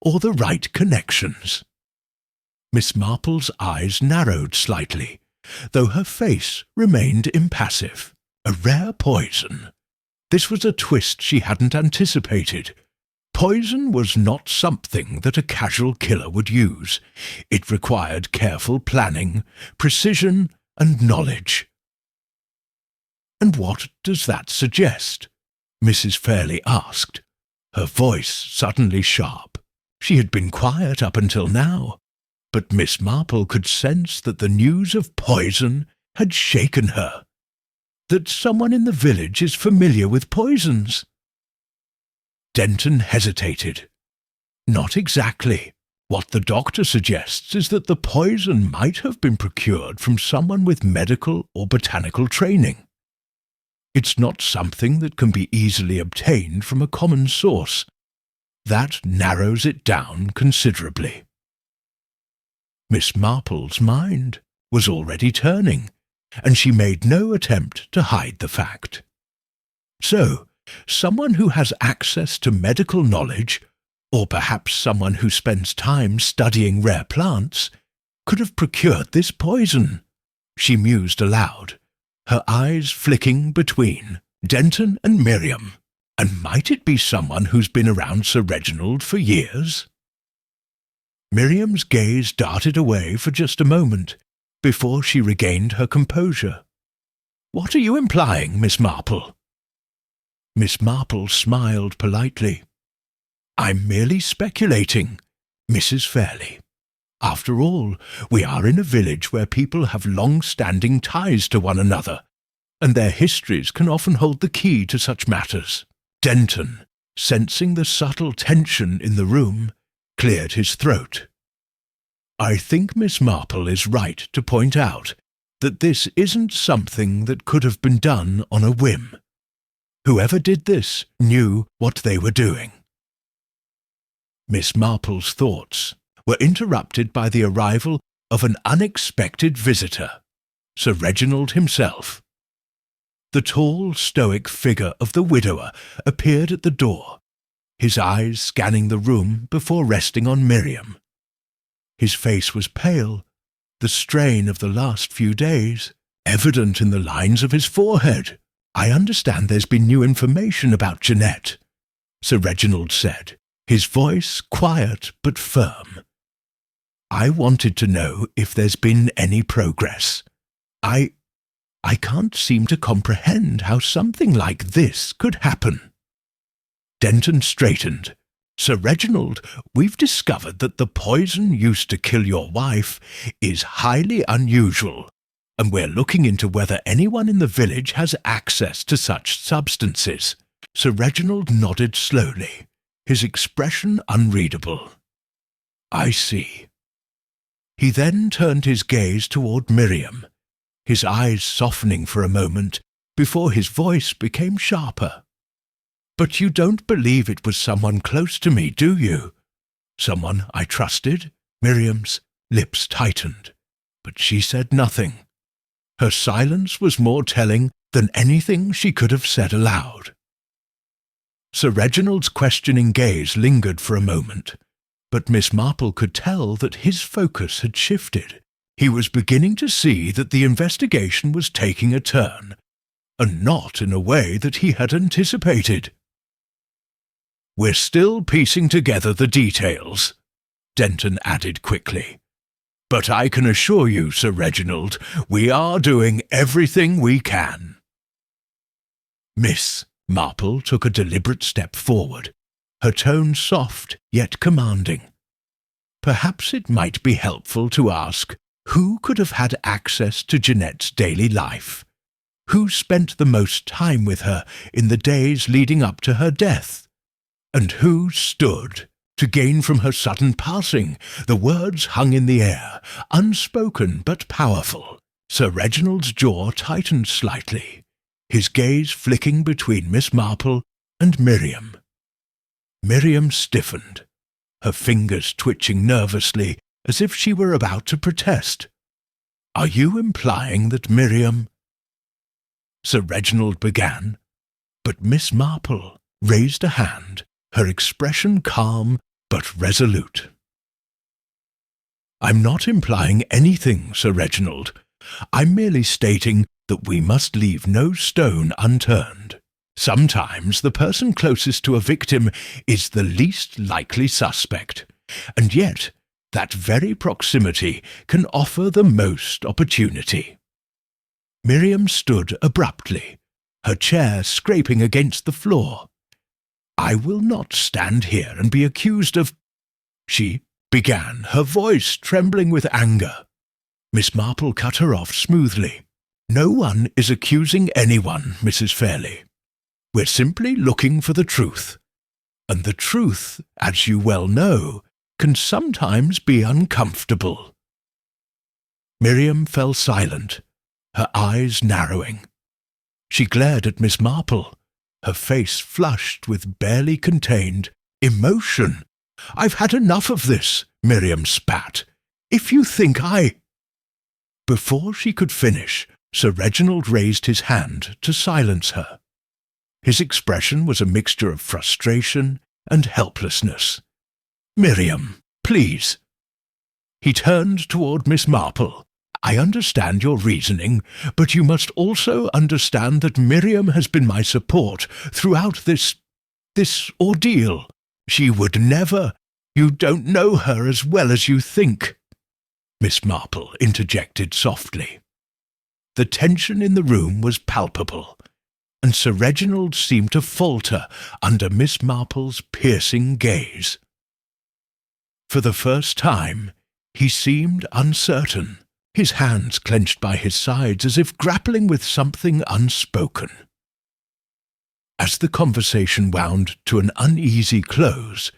or the right connections. Miss Marple's eyes narrowed slightly, though her face remained impassive. A rare poison. This was a twist she hadn't anticipated. Poison was not something that a casual killer would use. It required careful planning, precision, and knowledge. "And what does that suggest?" Mrs. Fairley asked, her voice suddenly sharp. She had been quiet up until now, but Miss Marple could sense that the news of poison had shaken her. That someone in the village is familiar with poisons. Denton hesitated. Not exactly. What the doctor suggests is that the poison might have been procured from someone with medical or botanical training. It's not something that can be easily obtained from a common source. That narrows it down considerably. Miss Marple's mind was already turning, and she made no attempt to hide the fact. So, someone who has access to medical knowledge, or perhaps someone who spends time studying rare plants, could have procured this poison. She mused aloud, her eyes flicking between Denton and Miriam. And might it be someone who's been around Sir Reginald for years? Miriam's gaze darted away for just a moment, before she regained her composure. "What are you implying, Miss Marple?" Miss Marple smiled politely. "I'm merely speculating, Mrs. Fairley. After all, we are in a village where people have long-standing ties to one another, and their histories can often hold the key to such matters." Denton, sensing the subtle tension in the room, cleared his throat. "I think Miss Marple is right to point out that this isn't something that could have been done on a whim. Whoever did this knew what they were doing." Miss Marple's thoughts were interrupted by the arrival of an unexpected visitor, Sir Reginald himself. The tall, stoic figure of the widower appeared at the door, his eyes scanning the room before resting on Miriam. His face was pale, the strain of the last few days evident in the lines of his forehead. "I understand there's been new information about Jeanette," Sir Reginald said, his voice quiet but firm. "I wanted to know if there's been any progress. I can't seem to comprehend how something like this could happen." Denton straightened. "Sir Reginald, we've discovered that the poison used to kill your wife is highly unusual, and we're looking into whether anyone in the village has access to such substances." Sir Reginald nodded slowly, his expression unreadable. "I see." He then turned his gaze toward Miriam, his eyes softening for a moment before his voice became sharper. "But you don't believe it was someone close to me, do you? Someone I trusted?" Miriam's lips tightened, but she said nothing. Her silence was more telling than anything she could have said aloud. Sir Reginald's questioning gaze lingered for a moment, but Miss Marple could tell that his focus had shifted. He was beginning to see that the investigation was taking a turn, and not in a way that he had anticipated. "We're still piecing together the details," Denton added quickly. "But I can assure you, Sir Reginald, we are doing everything we can." Miss Marple took a deliberate step forward, her tone soft yet commanding. "Perhaps it might be helpful to ask who could have had access to Jeanette's daily life? Who spent the most time with her in the days leading up to her death? And who stood to gain from her sudden passing?" The words hung in the air, unspoken but powerful. Sir Reginald's jaw tightened slightly, his gaze flicking between Miss Marple and Miriam. Miriam stiffened, her fingers twitching nervously as if she were about to protest. "Are you implying that Miriam—" Sir Reginald began, but Miss Marple raised a hand, her expression calm but resolute. "I'm not implying anything, Sir Reginald. I'm merely stating that we must leave no stone unturned. Sometimes the person closest to a victim is the least likely suspect, and yet that very proximity can offer the most opportunity." Miriam stood abruptly, her chair scraping against the floor. "I will not stand here and be accused of—" she began, her voice trembling with anger. Miss Marple cut her off smoothly. "No one is accusing anyone, Mrs. Fairley. We're simply looking for the truth. And the truth, as you well know, can sometimes be uncomfortable." Miriam fell silent, her eyes narrowing. She glared at Miss Marple, her face flushed with barely contained emotion. "I've had enough of this," Miriam spat. "If you think I—" Before she could finish, Sir Reginald raised his hand to silence her. His expression was a mixture of frustration and helplessness. "Miriam, please." He turned toward Miss Marple. "I understand your reasoning, but you must also understand that Miriam has been my support throughout this ordeal. She would never— You don't know her as well as you think," Miss Marple interjected softly. The tension in the room was palpable, and Sir Reginald seemed to falter under Miss Marple's piercing gaze. For the first time, he seemed uncertain, his hands clenched by his sides as if grappling with something unspoken. As the conversation wound to an uneasy close,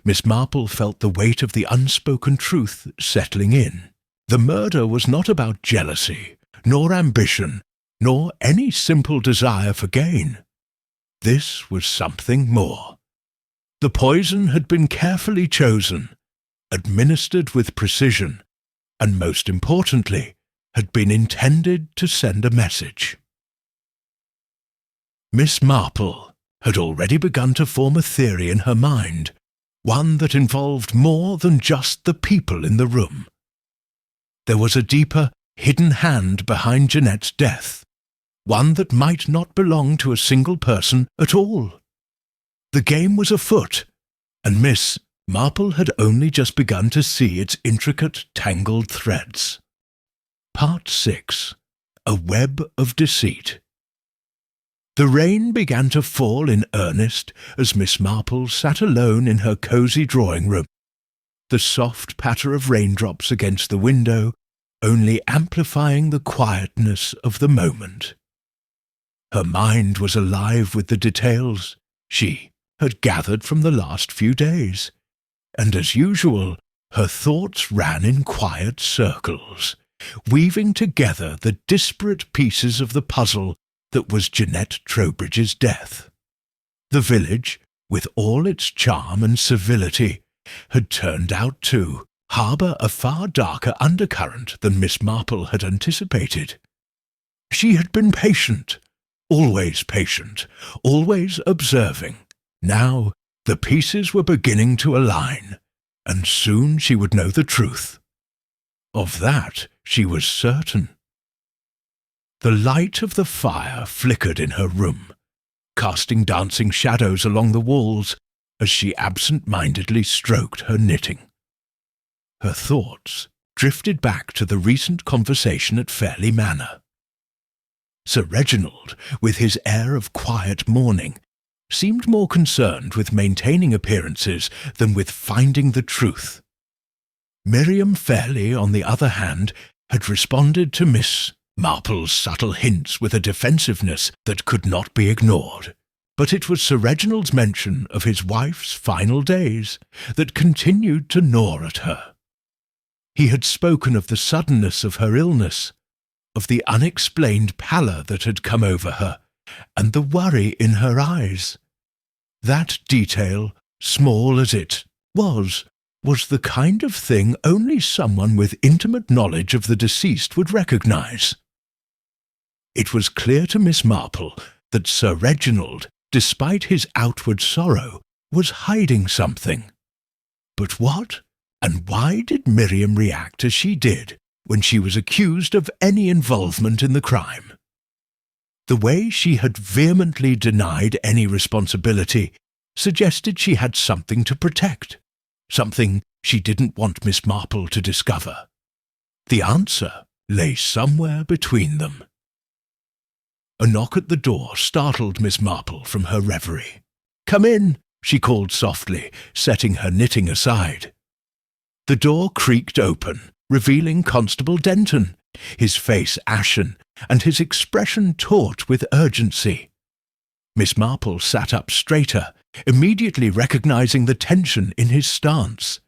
Miss Marple felt the weight of the unspoken truth settling in. The murder was not about jealousy, nor ambition, nor any simple desire for gain. This was something more. The poison had been carefully chosen, administered with precision, and most importantly, had been intended to send a message. Miss Marple had already begun to form a theory in her mind, one that involved more than just the people in the room. There was a deeper, hidden hand behind Jeanette's death, one that might not belong to a single person at all. The game was afoot, and Miss Marple had only just begun to see its intricate, tangled threads. Part 6. A Web of Deceit. The rain began to fall in earnest as Miss Marple sat alone in her cosy drawing-room, the soft patter of raindrops against the window only amplifying the quietness of the moment. Her mind was alive with the details she had gathered from the last few days, and as usual, her thoughts ran in quiet circles, weaving together the disparate pieces of the puzzle that was Jeanette Trowbridge's death. The village, with all its charm and civility, had turned out to harbour a far darker undercurrent than Miss Marple had anticipated. She had been patient, always observing. Now the pieces were beginning to align, and soon she would know the truth. Of that she was certain. The light of the fire flickered in her room, casting dancing shadows along the walls as she absent-mindedly stroked her knitting. Her thoughts drifted back to the recent conversation at Fairley Manor. Sir Reginald, with his air of quiet mourning, seemed more concerned with maintaining appearances than with finding the truth. Miriam Fairley, on the other hand, had responded to Miss Marple's subtle hints with a defensiveness that could not be ignored. But it was Sir Reginald's mention of his wife's final days that continued to gnaw at her. He had spoken of the suddenness of her illness, of the unexplained pallor that had come over her, and the worry in her eyes. That detail, small as it was the kind of thing only someone with intimate knowledge of the deceased would recognize. It was clear to Miss Marple that Sir Reginald, despite his outward sorrow, was hiding something. But what and why did Miriam react as she did when she was accused of any involvement in the crime? The way she had vehemently denied any responsibility suggested she had something to protect, something she didn't want Miss Marple to discover. The answer lay somewhere between them. A knock at the door startled Miss Marple from her reverie. "Come in," she called softly, setting her knitting aside. The door creaked open, revealing Constable Denton, his face ashen and his expression taut with urgency. Miss Marple sat up straighter, immediately recognizing the tension in his stance.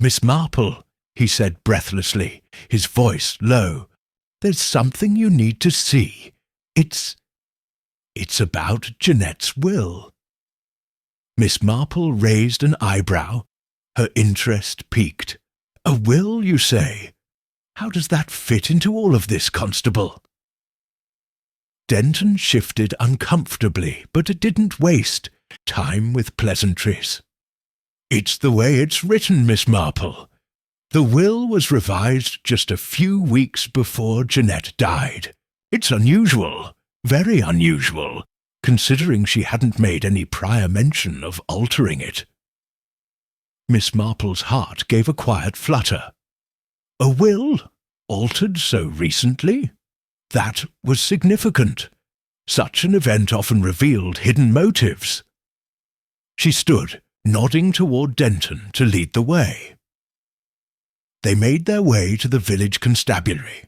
"Miss Marple," he said breathlessly, his voice low, "there's something you need to see. It's about Jeanette's will." Miss Marple raised an eyebrow, her interest piqued. "A will, you say? How does that fit into all of this, Constable?" Denton shifted uncomfortably, but it didn't waste time with pleasantries. "It's the way it's written, Miss Marple. The will was revised just a few weeks before Jeanette died. It's unusual, very unusual, considering she hadn't made any prior mention of altering it." Miss Marple's heart gave a quiet flutter. A will? Altered so recently? That was significant. Such an event often revealed hidden motives. She stood, nodding toward Denton to lead the way. They made their way to the village constabulary,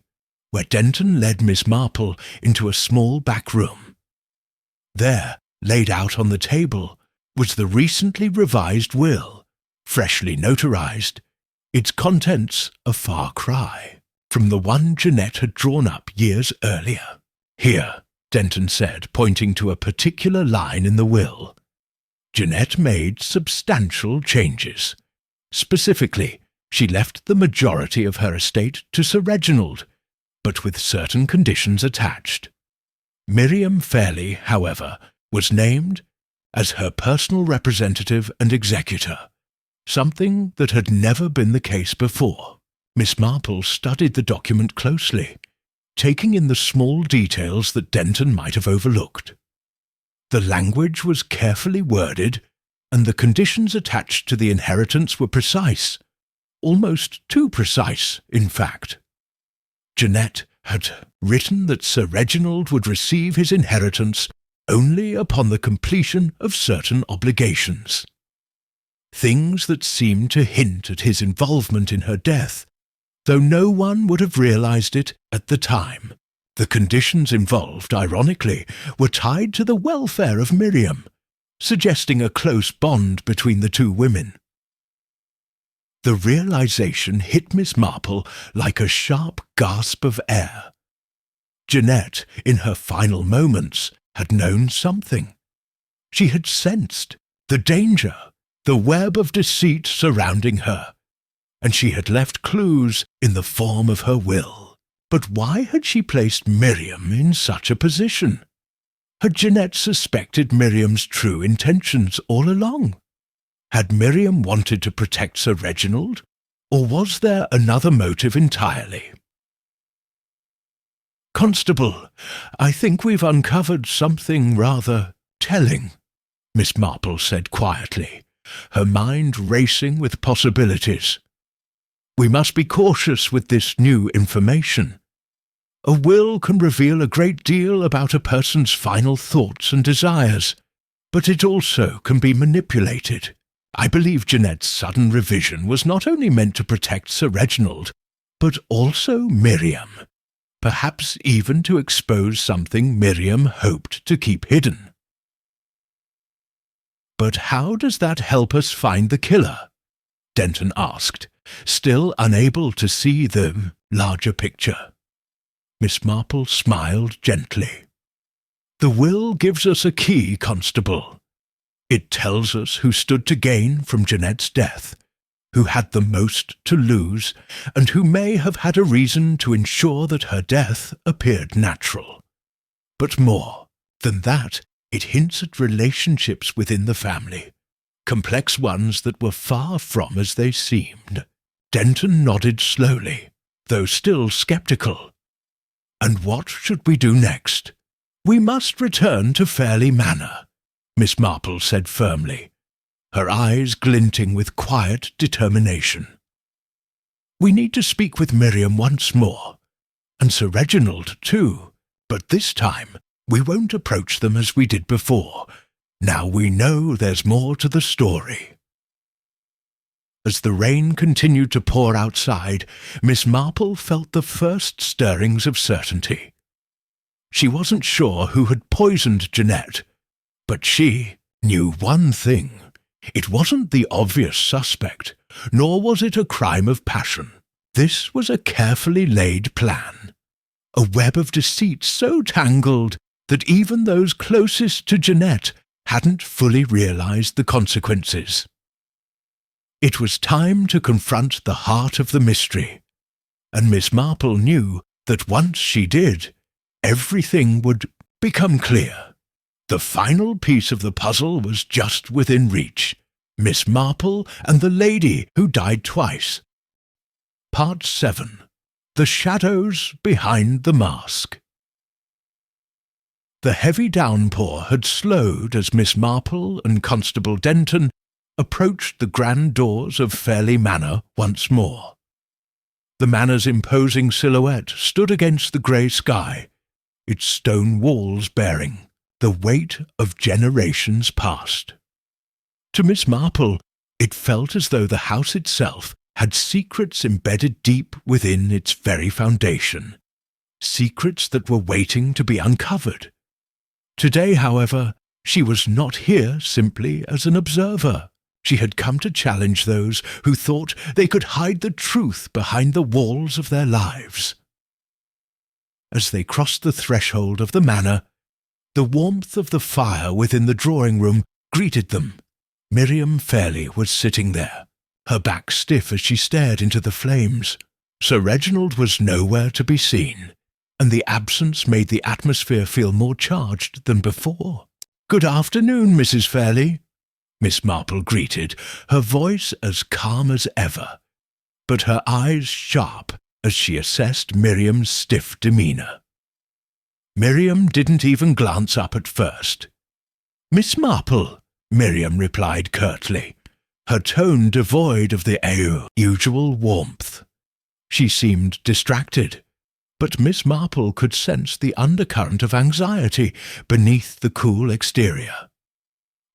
where Denton led Miss Marple into a small back room. There, laid out on the table, was the recently revised will, freshly notarized, its contents a far cry from the one Jeanette had drawn up years earlier. "Here," Denton said, pointing to a particular line in the will. Jeanette made substantial changes. Specifically, she left the majority of her estate to Sir Reginald, but with certain conditions attached. Miriam Fairley, however, was named as her personal representative and executor, something that had never been the case before. Miss Marple studied the document closely, taking in the small details that Denton might have overlooked. The language was carefully worded, and the conditions attached to the inheritance were precise, almost too precise, in fact. Jeanette had written that Sir Reginald would receive his inheritance only upon the completion of certain obligations. Things that seemed to hint at his involvement in her death, though no one would have realized it at the time. The conditions involved, ironically, were tied to the welfare of Miriam, suggesting a close bond between the two women. The realization hit Miss Marple like a sharp gasp of air. Jeanette, in her final moments, had known something. She had sensed the danger, the web of deceit surrounding her, and she had left clues in the form of her will. But why had she placed Miriam in such a position? Had Jeanette suspected Miriam's true intentions all along? Had Miriam wanted to protect Sir Reginald, or was there another motive entirely? "Constable, I think we've uncovered something rather telling," Miss Marple said quietly, her mind racing with possibilities. "We must be cautious with this new information. A will can reveal a great deal about a person's final thoughts and desires, but it also can be manipulated. I believe Jeanette's sudden revision was not only meant to protect Sir Reginald, but also Miriam, perhaps even to expose something Miriam hoped to keep hidden." "But how does that help us find the killer?" Denton asked, still unable to see the larger picture. Miss Marple smiled gently. "The will gives us a key, Constable. It tells us who stood to gain from Jeanette's death, who had the most to lose, and who may have had a reason to ensure that her death appeared natural. But more than that, it hints at relationships within the family, complex ones that were far from as they seemed. Denton nodded slowly, though still sceptical. And what should we do next? We must return to Fairley Manor, Miss Marple said firmly, her eyes glinting with quiet determination. We need to speak with Miriam once more, and Sir Reginald too, but this time we won't approach them as we did before. Now we know there's more to the story. As the rain continued to pour outside, Miss Marple felt the first stirrings of certainty. She wasn't sure who had poisoned Jeanette, but she knew one thing. It wasn't the obvious suspect, nor was it a crime of passion. This was a carefully laid plan, a web of deceit so tangled that even those closest to Jeanette hadn't fully realized the consequences. It was time to confront the heart of the mystery, and Miss Marple knew that once she did, everything would become clear. The final piece of the puzzle was just within reach: Miss Marple and the lady who died twice. Part 7. The Shadows Behind the Mask. The heavy downpour had slowed as Miss Marple and Constable Denton approached the grand doors of Fairley Manor once more. The manor's imposing silhouette stood against the grey sky, its stone walls bearing the weight of generations past. To Miss Marple, it felt as though the house itself had secrets embedded deep within its very foundation, secrets that were waiting to be uncovered. Today, however, she was not here simply as an observer. She had come to challenge those who thought they could hide the truth behind the walls of their lives. As they crossed the threshold of the manor, the warmth of the fire within the drawing-room greeted them. Miriam Fairley was sitting there, her back stiff as she stared into the flames. Sir Reginald was nowhere to be seen, and the absence made the atmosphere feel more charged than before. "Good afternoon, Mrs. Fairley," Miss Marple greeted, her voice as calm as ever, but her eyes sharp as she assessed Miriam's stiff demeanour. Miriam didn't even glance up at first. "Miss Marple," Miriam replied curtly, her tone devoid of the usual warmth. She seemed distracted, but Miss Marple could sense the undercurrent of anxiety beneath the cool exterior.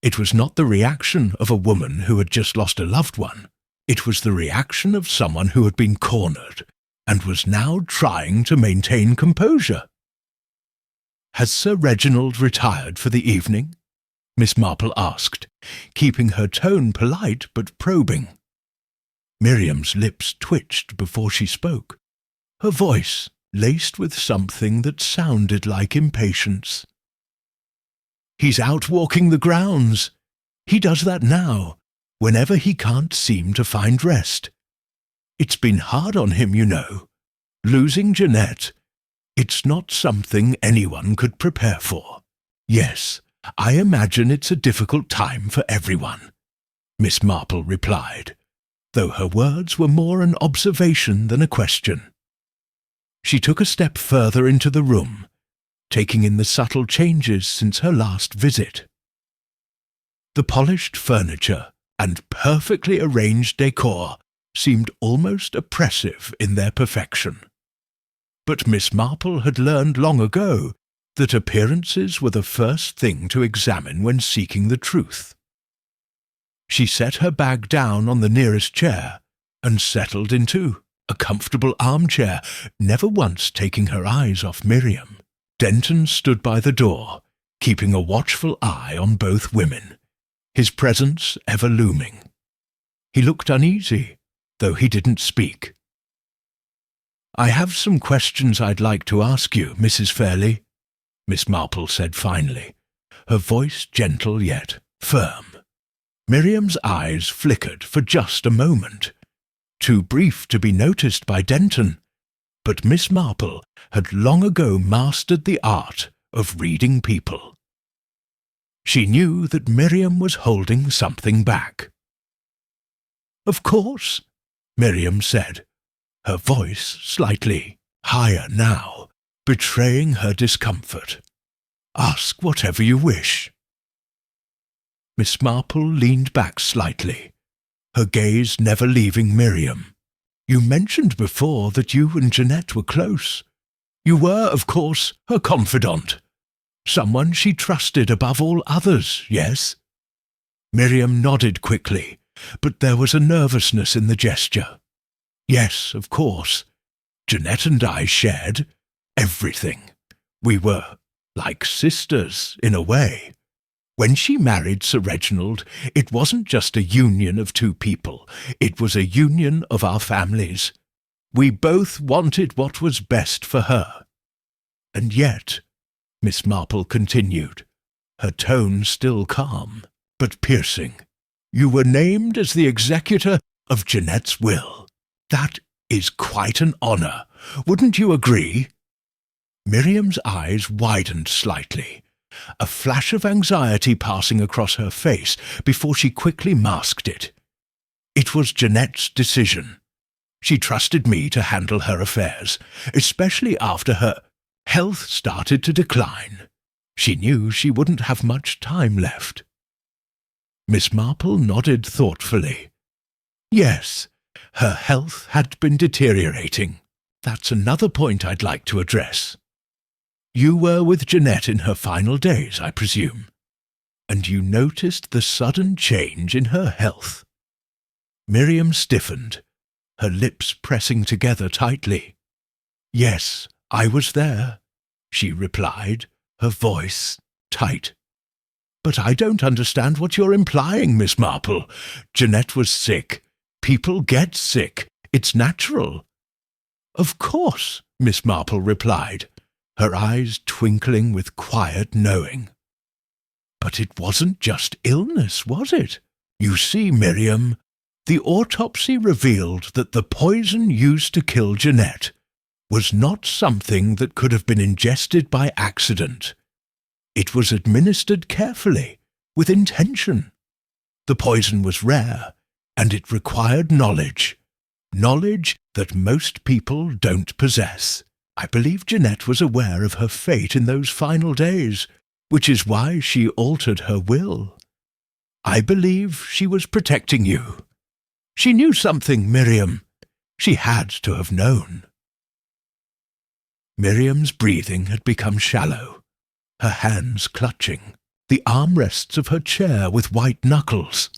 It was not the reaction of a woman who had just lost a loved one. It was the reaction of someone who had been cornered and was now trying to maintain composure. "Has Sir Reginald retired for the evening?" Miss Marple asked, keeping her tone polite but probing. Miriam's lips twitched before she spoke, her voice laced with something that sounded like impatience. "He's out walking the grounds. He does that now, whenever he can't seem to find rest. It's been hard on him, you know. Losing Jeanette, it's not something anyone could prepare for. Yes, I imagine it's a difficult time for everyone," Miss Marple replied, though her words were more an observation than a question. She took a step further into the room, taking in the subtle changes since her last visit. The polished furniture and perfectly arranged decor seemed almost oppressive in their perfection. But Miss Marple had learned long ago that appearances were the first thing to examine when seeking the truth. She set her bag down on the nearest chair and settled into a comfortable armchair, never once taking her eyes off Miriam. Denton stood by the door, keeping a watchful eye on both women, his presence ever looming. He looked uneasy, though he didn't speak. "I have some questions I'd like to ask you, Mrs. Fairley," Miss Marple said finally, her voice gentle yet firm. Miriam's eyes flickered for just a moment, too brief to be noticed by Denton, but Miss Marple had long ago mastered the art of reading people. She knew that Miriam was holding something back. "Of course," Miriam said, her voice slightly higher now, betraying her discomfort. "Ask whatever you wish." Miss Marple leaned back slightly, her gaze never leaving Miriam. "You mentioned before that you and Jeanette were close. You were, of course, her confidant. Someone she trusted above all others, yes?" Miriam nodded quickly, but there was a nervousness in the gesture. "Yes, of course. Jeanette and I shared everything. We were like sisters, in a way. When she married Sir Reginald, it wasn't just a union of two people. It was a union of our families. We both wanted what was best for her. And yet," Miss Marple continued, her tone still calm, but piercing, "you were named as the executor of Jeanette's will. That is quite an honour. Wouldn't you agree?" Miriam's eyes widened slightly, a flash of anxiety passing across her face before she quickly masked it. It was Jeanette's decision. She trusted me to handle her affairs, especially after her health started to decline. She knew she wouldn't have much time left. Miss Marple nodded thoughtfully. "Yes, her health had been deteriorating. That's another point I'd like to address. You were with Jeanette in her final days, I presume, and you noticed the sudden change in her health." Miriam stiffened, her lips pressing together tightly. "Yes, I was there," she replied, her voice tight. "But I don't understand what you're implying, Miss Marple. Jeanette was sick. People get sick. It's natural." "Of course," Miss Marple replied, her eyes twinkling with quiet knowing. "But it wasn't just illness, was it? You see, Miriam, the autopsy revealed that the poison used to kill Jeanette was not something that could have been ingested by accident. It was administered carefully, with intention. The poison was rare, and it required knowledge that most people don't possess. I believe Jeanette was aware of her fate in those final days, which is why she altered her will. I believe she was protecting you. She knew something, Miriam. She had to have known." Miriam's breathing had become shallow, her hands clutching the armrests of her chair with white knuckles.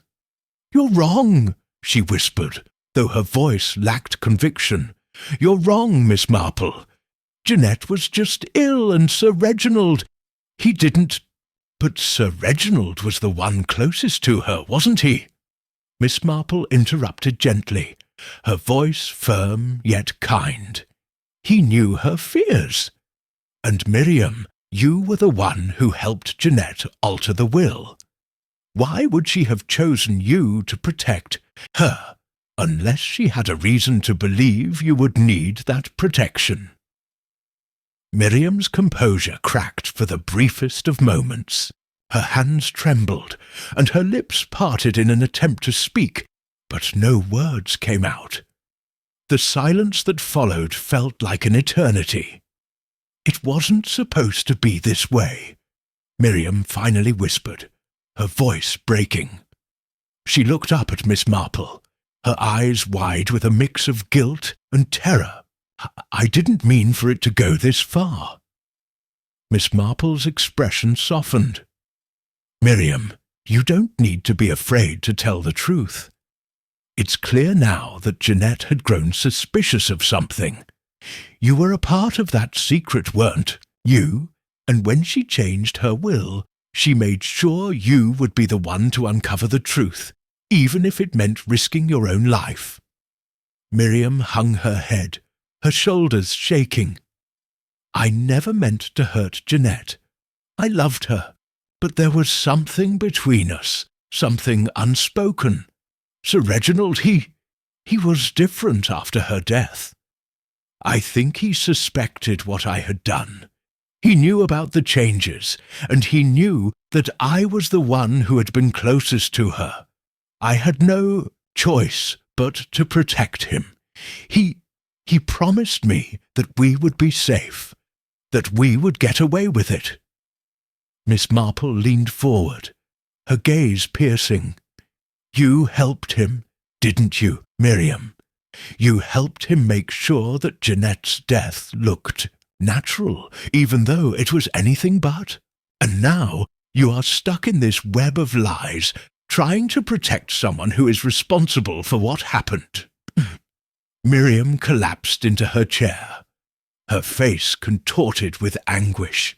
"You're wrong," she whispered, though her voice lacked conviction. "You're wrong, Miss Marple. Jeanette was just ill, and Sir Reginald, he didn't—" "But Sir Reginald was the one closest to her, wasn't he?" Miss Marple interrupted gently, her voice firm yet kind. "He knew her fears. And Miriam, you were the one who helped Jeanette alter the will. Why would she have chosen you to protect her, unless she had a reason to believe you would need that protection?" Miriam's composure cracked for the briefest of moments. Her hands trembled, and her lips parted in an attempt to speak, but no words came out. The silence that followed felt like an eternity. "It wasn't supposed to be this way," Miriam finally whispered, her voice breaking. She looked up at Miss Marple, her eyes wide with a mix of guilt and terror. "I didn't mean for it to go this far." Miss Marple's expression softened. "Miriam, you don't need to be afraid to tell the truth. It's clear now that Jeanette had grown suspicious of something. You were a part of that secret, weren't you? And when she changed her will, she made sure you would be the one to uncover the truth, even if it meant risking your own life." Miriam hung her head, her shoulders shaking. "I never meant to hurt Jeanette. I loved her, but there was something between us, something unspoken. Sir Reginald, he was different after her death. I think he suspected what I had done. He knew about the changes, and he knew that I was the one who had been closest to her. I had no choice but to protect him. He promised me that we would be safe, that we would get away with it. Miss Marple leaned forward, her gaze piercing. You helped him, didn't you, Miriam? You helped him make sure that Jeanette's death looked natural, even though it was anything but. And now you are stuck in this web of lies, trying to protect someone who is responsible for what happened. Miriam collapsed into her chair, her face contorted with anguish.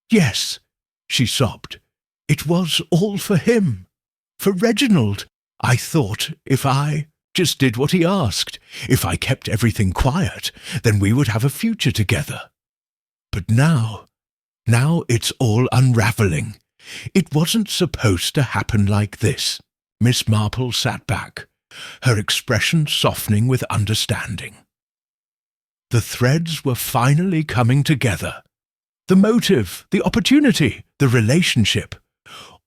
Yes, she sobbed. It was all for him. For Reginald. I thought if I just did what he asked, if I kept everything quiet, then we would have a future together. But now it's all unraveling. It wasn't supposed to happen like this. Miss Marple sat back, her expression softening with understanding. The threads were finally coming together. The motive, the opportunity, the relationship,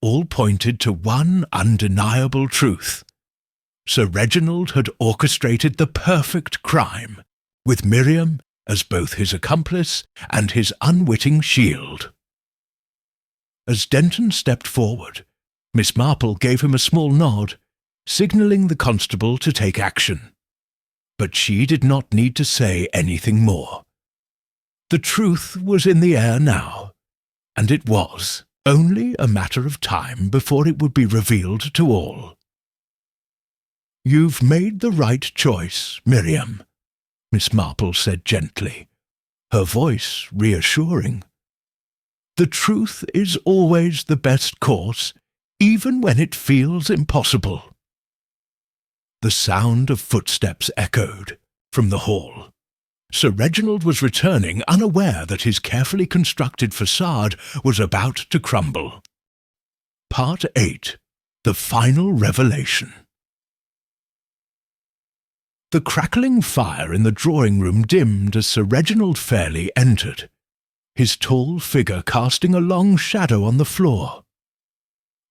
all pointed to one undeniable truth. Sir Reginald had orchestrated the perfect crime, with Miriam as both his accomplice and his unwitting shield. As Denton stepped forward, Miss Marple gave him a small nod, signalling the constable to take action. But she did not need to say anything more. The truth was in the air now, and it was only a matter of time before it would be revealed to all. You've made the right choice, Miriam, Miss Marple said gently, her voice reassuring. The truth is always the best course, even when it feels impossible. The sound of footsteps echoed from the hall. Sir Reginald was returning, unaware that his carefully constructed facade was about to crumble. Part 8. The Final Revelation. The crackling fire in the drawing-room dimmed as Sir Reginald Fairlie entered, his tall figure casting a long shadow on the floor.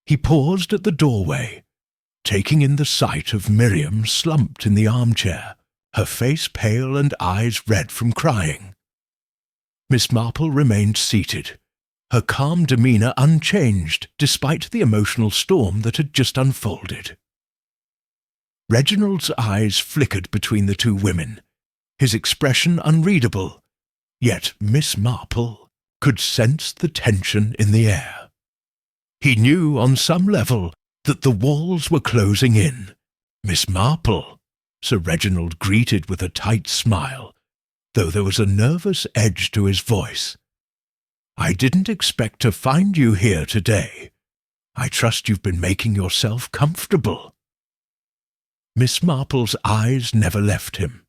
He paused at the doorway, taking in the sight of Miriam slumped in the armchair, her face pale and eyes red from crying. Miss Marple remained seated, her calm demeanour unchanged despite the emotional storm that had just unfolded. Reginald's eyes flickered between the two women, his expression unreadable, yet Miss Marple could sense the tension in the air. He knew on some level that the walls were closing in. Miss Marple, Sir Reginald greeted with a tight smile, though there was a nervous edge to his voice. I didn't expect to find you here today. I trust you've been making yourself comfortable. Miss Marple's eyes never left him.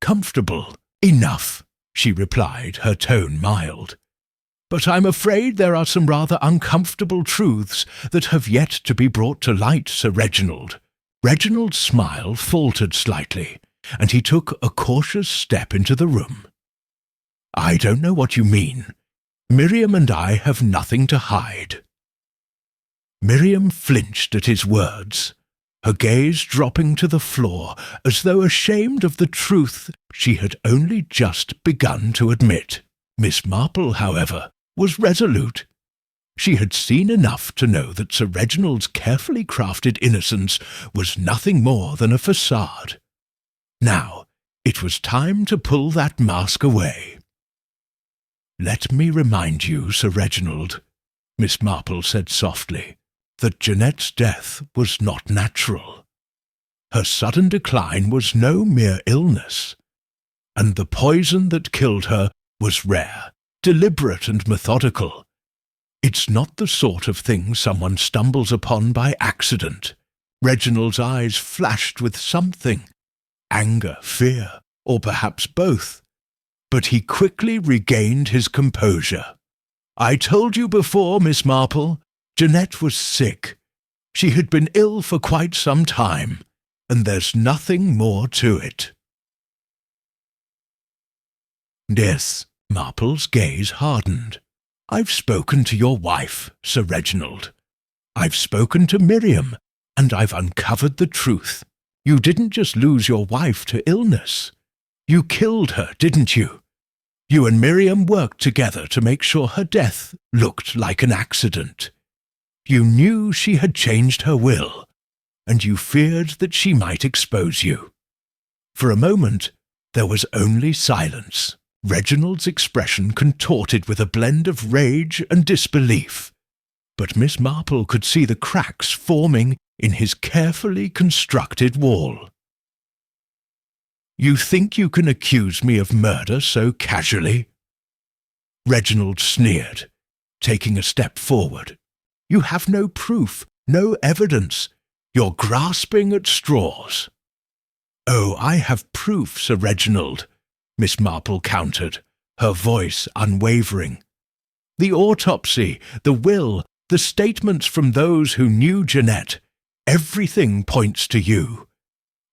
Comfortable, enough, she replied, her tone mild. But I'm afraid there are some rather uncomfortable truths that have yet to be brought to light, Sir Reginald. Reginald's smile faltered slightly, and he took a cautious step into the room. I don't know what you mean. Miriam and I have nothing to hide. Miriam flinched at his words, her gaze dropping to the floor as though ashamed of the truth she had only just begun to admit. Miss Marple, however, was resolute. She had seen enough to know that Sir Reginald's carefully crafted innocence was nothing more than a facade. Now, it was time to pull that mask away. Let me remind you, Sir Reginald, Miss Marple said softly, that Jeanette's death was not natural. Her sudden decline was no mere illness, and the poison that killed her was rare, deliberate and methodical. It's not the sort of thing someone stumbles upon by accident. Reginald's eyes flashed with something, anger, fear, or perhaps both, but he quickly regained his composure. I told you before, Miss Marple, Jeanette was sick. She had been ill for quite some time, and there's nothing more to it. Yes, Marple's gaze hardened. "I've spoken to your wife, Sir Reginald. I've spoken to Miriam, and I've uncovered the truth. You didn't just lose your wife to illness. You killed her, didn't you? You and Miriam worked together to make sure her death looked like an accident. You knew she had changed her will, and you feared that she might expose you." For a moment, there was only silence. Reginald's expression contorted with a blend of rage and disbelief, but Miss Marple could see the cracks forming in his carefully constructed wall. "You think you can accuse me of murder so casually?" Reginald sneered, taking a step forward. "You have no proof, no evidence. You're grasping at straws." "Oh, I have proof, Sir Reginald," Miss Marple countered, her voice unwavering. "The autopsy, the will, the statements from those who knew Jeanette, everything points to you.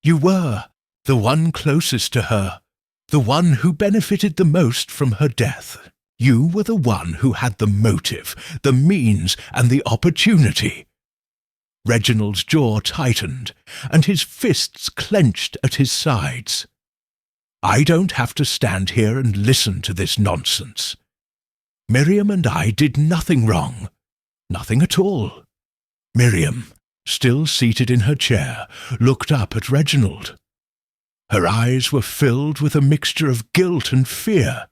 You were the one closest to her, the one who benefited the most from her death. You were the one who had the motive, the means, and the opportunity." Reginald's jaw tightened, and his fists clenched at his sides. "I don't have to stand here and listen to this nonsense. Miriam and I did nothing wrong. Nothing at all." Miriam, still seated in her chair, looked up at Reginald. Her eyes were filled with a mixture of guilt and fear.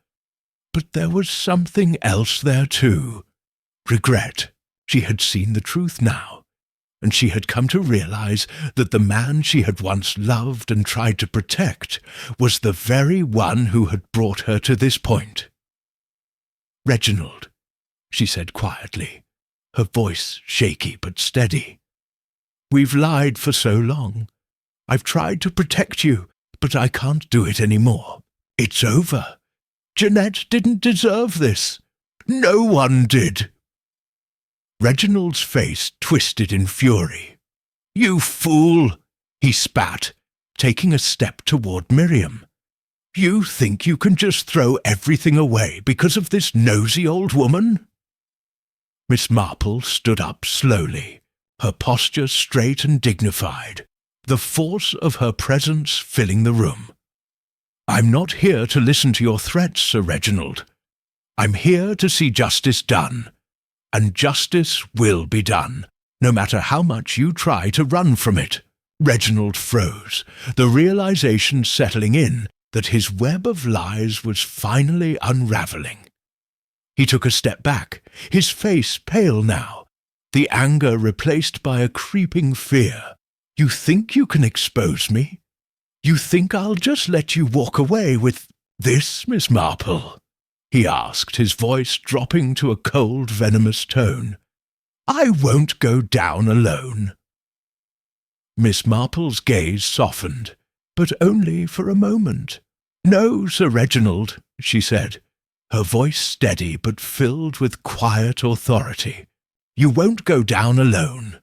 But there was something else there too. Regret. She had seen the truth now, and she had come to realize that the man she had once loved and tried to protect was the very one who had brought her to this point. "Reginald," she said quietly, her voice shaky but steady. "We've lied for so long. I've tried to protect you, but I can't do it anymore. It's over. Jeanette didn't deserve this. No one did." Reginald's face twisted in fury. "You fool!" he spat, taking a step toward Miriam. "You think you can just throw everything away because of this nosy old woman?" Miss Marple stood up slowly, her posture straight and dignified, the force of her presence filling the room. "I'm not here to listen to your threats, Sir Reginald. I'm here to see justice done. And justice will be done, no matter how much you try to run from it." Reginald froze, the realization settling in that his web of lies was finally unraveling. He took a step back, his face pale now, the anger replaced by a creeping fear. "You think you can expose me? You think I'll just let you walk away with this, Miss Marple?" he asked, his voice dropping to a cold, venomous tone. "I won't go down alone." Miss Marple's gaze softened, but only for a moment. "No, Sir Reginald," she said, her voice steady but filled with quiet authority. "You won't go down alone.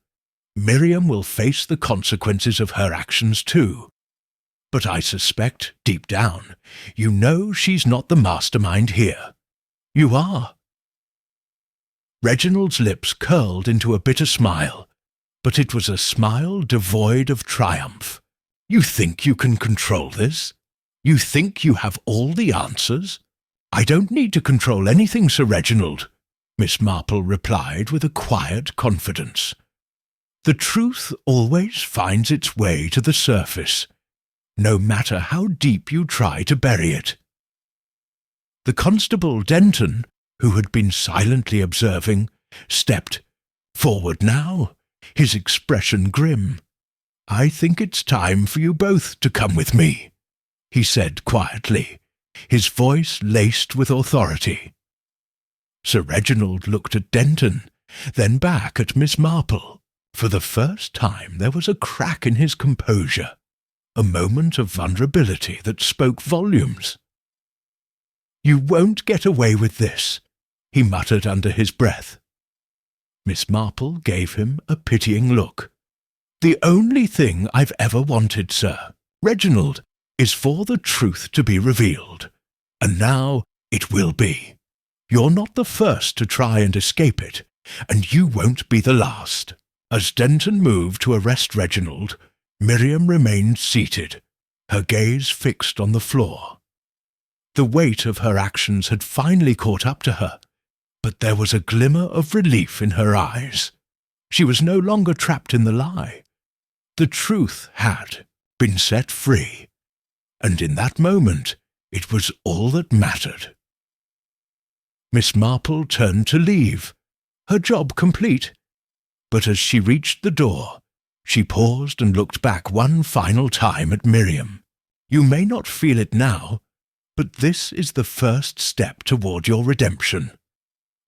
Miriam will face the consequences of her actions too. But I suspect, deep down, you know she's not the mastermind here. You are." Reginald's lips curled into a bitter smile, but it was a smile devoid of triumph. "You think you can control this? You think you have all the answers?" "I don't need to control anything, Sir Reginald," Miss Marple replied with a quiet confidence. "The truth always finds its way to the surface, no matter how deep you try to bury it." The Constable Denton, who had been silently observing, stepped forward now, his expression grim. "I think it's time for you both to come with me," he said quietly, his voice laced with authority. Sir Reginald looked at Denton, then back at Miss Marple. For the first time there was a crack in his composure, a moment of vulnerability that spoke volumes. "You won't get away with this," he muttered under his breath. Miss Marple gave him a pitying look. "The only thing I've ever wanted, Sir Reginald, is for the truth to be revealed. And now It will be. You're not the first to try and escape it, and you won't be the last." As Denton moved to arrest Reginald, Miriam remained seated, her gaze fixed on the floor. The weight of her actions had finally caught up to her, but there was a glimmer of relief in her eyes. She was no longer trapped in the lie. The truth had been set free, and in that moment it was all that mattered. Miss Marple turned to leave, her job complete, but as she reached the door, she paused and looked back one final time at Miriam. "You may not feel it now, but this is the first step toward your redemption,"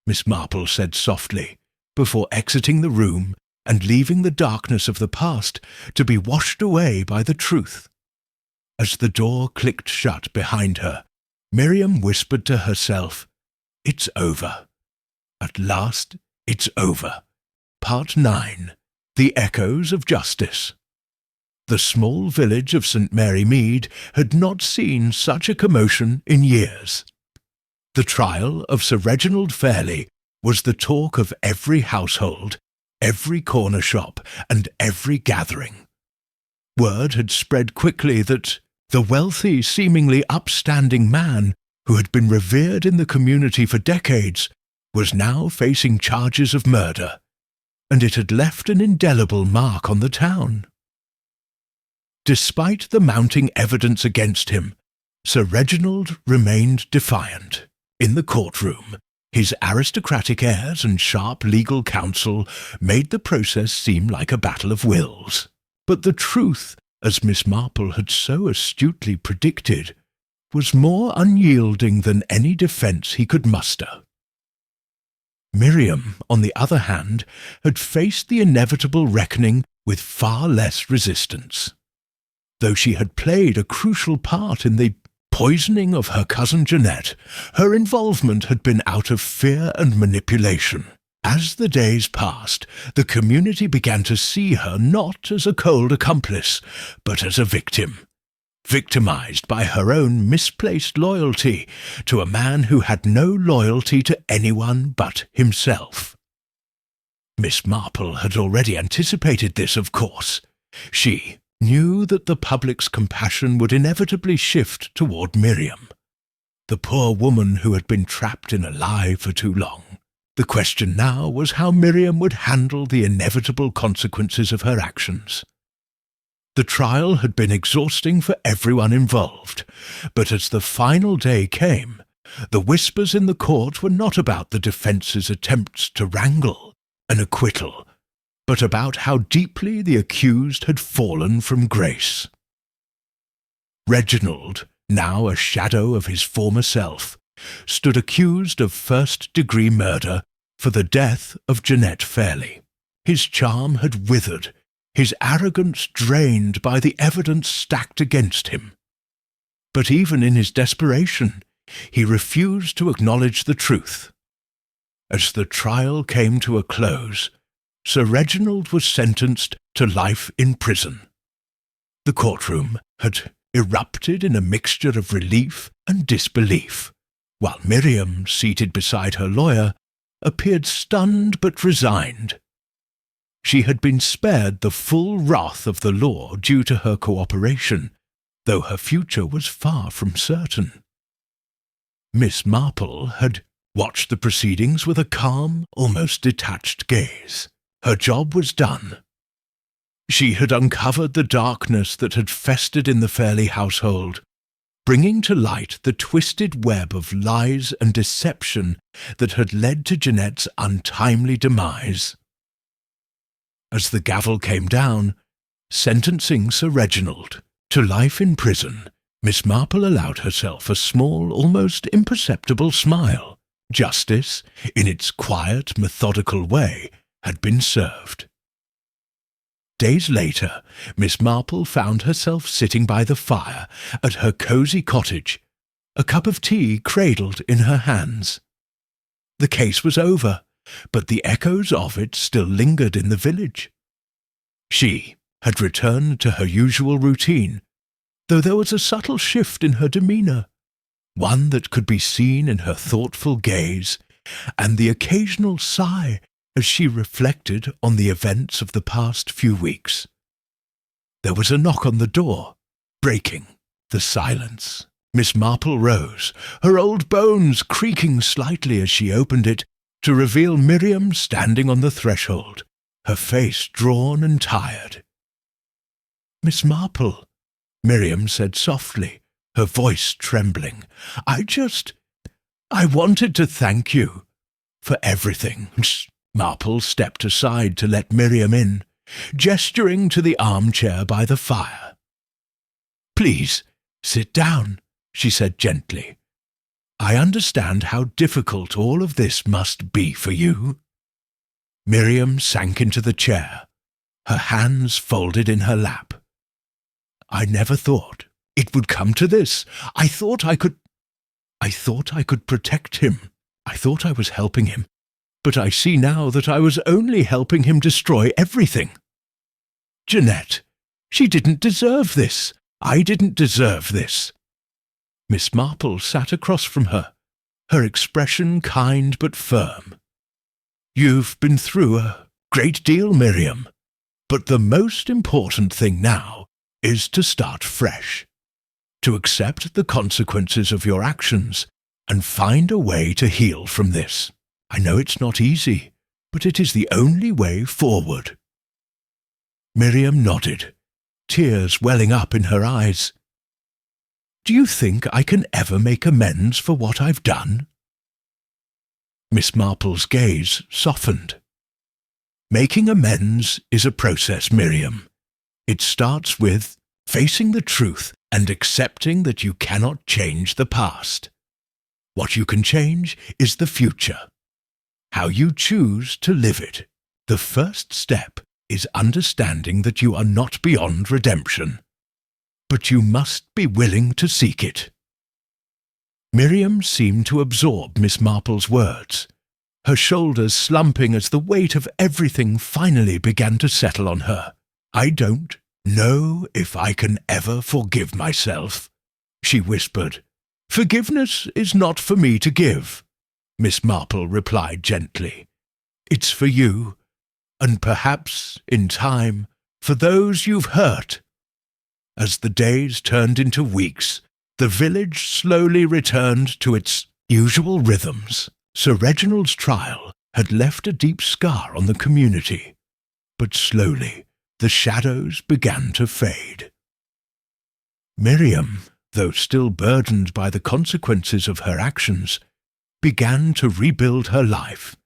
Miss Marple said softly, before exiting the room and leaving the darkness of the past to be washed away by the truth. As the door clicked shut behind her, Miriam whispered to herself, "It's over. At last, it's over." Part 9. The Echoes of Justice. The small village of St. Mary Mead had not seen such a commotion in years. The trial of Sir Reginald Fairley was the talk of every household, every corner shop, and every gathering. Word had spread quickly that the wealthy, seemingly upstanding man who had been revered in the community for decades was now facing charges of murder, and it had left an indelible mark on the town. Despite the mounting evidence against him, Sir Reginald remained defiant. In the courtroom, his aristocratic airs and sharp legal counsel made the process seem like a battle of wills. But the truth, as Miss Marple had so astutely predicted, was more unyielding than any defence he could muster. Miriam, on the other hand, had faced the inevitable reckoning with far less resistance. Though she had played a crucial part in the poisoning of her cousin Jeanette, her involvement had been out of fear and manipulation. As the days passed, the community began to see her not as a cold accomplice, but as a victim, victimized by her own misplaced loyalty to a man who had no loyalty to anyone but himself. Miss Marple had already anticipated this, of course. She knew that the public's compassion would inevitably shift toward Miriam, the poor woman who had been trapped in a lie for too long. The question now was how Miriam would handle the inevitable consequences of her actions. The trial had been exhausting for everyone involved, but as the final day came, the whispers in the court were not about the defence's attempts to wrangle an acquittal, but about how deeply the accused had fallen from grace. Reginald, now a shadow of his former self, stood accused of first-degree murder for the death of Jeanette Fairley. His charm had withered, his arrogance drained by the evidence stacked against him. But even in his desperation, he refused to acknowledge the truth. As the trial came to a close, Sir Reginald was sentenced to life in prison. The courtroom had erupted in a mixture of relief and disbelief, while Miriam, seated beside her lawyer, appeared stunned but resigned. She had been spared the full wrath of the law due to her cooperation, though her future was far from certain. Miss Marple had watched the proceedings with a calm, almost detached gaze. Her job was done. She had uncovered the darkness that had festered in the Fairley household, bringing to light the twisted web of lies and deception that had led to Jeanette's untimely demise. As the gavel came down, sentencing Sir Reginald to life in prison, Miss Marple allowed herself a small, almost imperceptible smile. Justice, in its quiet, methodical way, had been served. Days later, Miss Marple found herself sitting by the fire at her cosy cottage, a cup of tea cradled in her hands. The case was over, but the echoes of it still lingered in the village. She had returned to her usual routine, though there was a subtle shift in her demeanour. one that could be seen in her thoughtful gaze, and the occasional sigh as she reflected on the events of the past few weeks. There was a knock on the door, breaking the silence. Miss Marple rose, her old bones creaking slightly as she opened it, to reveal Miriam standing on the threshold, her face drawn and tired. "Miss Marple," Miriam said softly, her voice trembling, I wanted to thank you for everything." Miss Marple stepped aside to let Miriam in, gesturing to the armchair by the fire. "Please, sit down," she said gently. "I understand how difficult all of this must be for you." Miriam sank into the chair, her hands folded in her lap. "I never thought it would come to this. I thought I could protect him. I thought I was helping him. But I see now that I was only helping him destroy everything. Jeanette, she didn't deserve this. I didn't deserve this." Miss Marple sat across from her, her expression kind but firm. "You've been through a great deal, Miriam, but the most important thing now is to start fresh, to accept the consequences of your actions and find a way to heal from this. I know it's not easy, but it is the only way forward." Miriam nodded, tears welling up in her eyes. "Do you think I can ever make amends for what I've done?" Miss Marple's gaze softened. "Making amends is a process, Miriam. It starts with facing the truth and accepting that you cannot change the past. What you can change is the future, how you choose to live it. The first step is understanding that you are not beyond redemption, but you must be willing to seek it." Miriam seemed to absorb Miss Marple's words, her shoulders slumping as the weight of everything finally began to settle on her. "I don't know if I can ever forgive myself," she whispered. "Forgiveness is not for me to give," Miss Marple replied gently. "It's for you, and perhaps, in time, for those you've hurt." As the days turned into weeks, the village slowly returned to its usual rhythms. Sir Reginald's trial had left a deep scar on the community, but slowly the shadows began to fade. Miriam, though still burdened by the consequences of her actions, began to rebuild her life,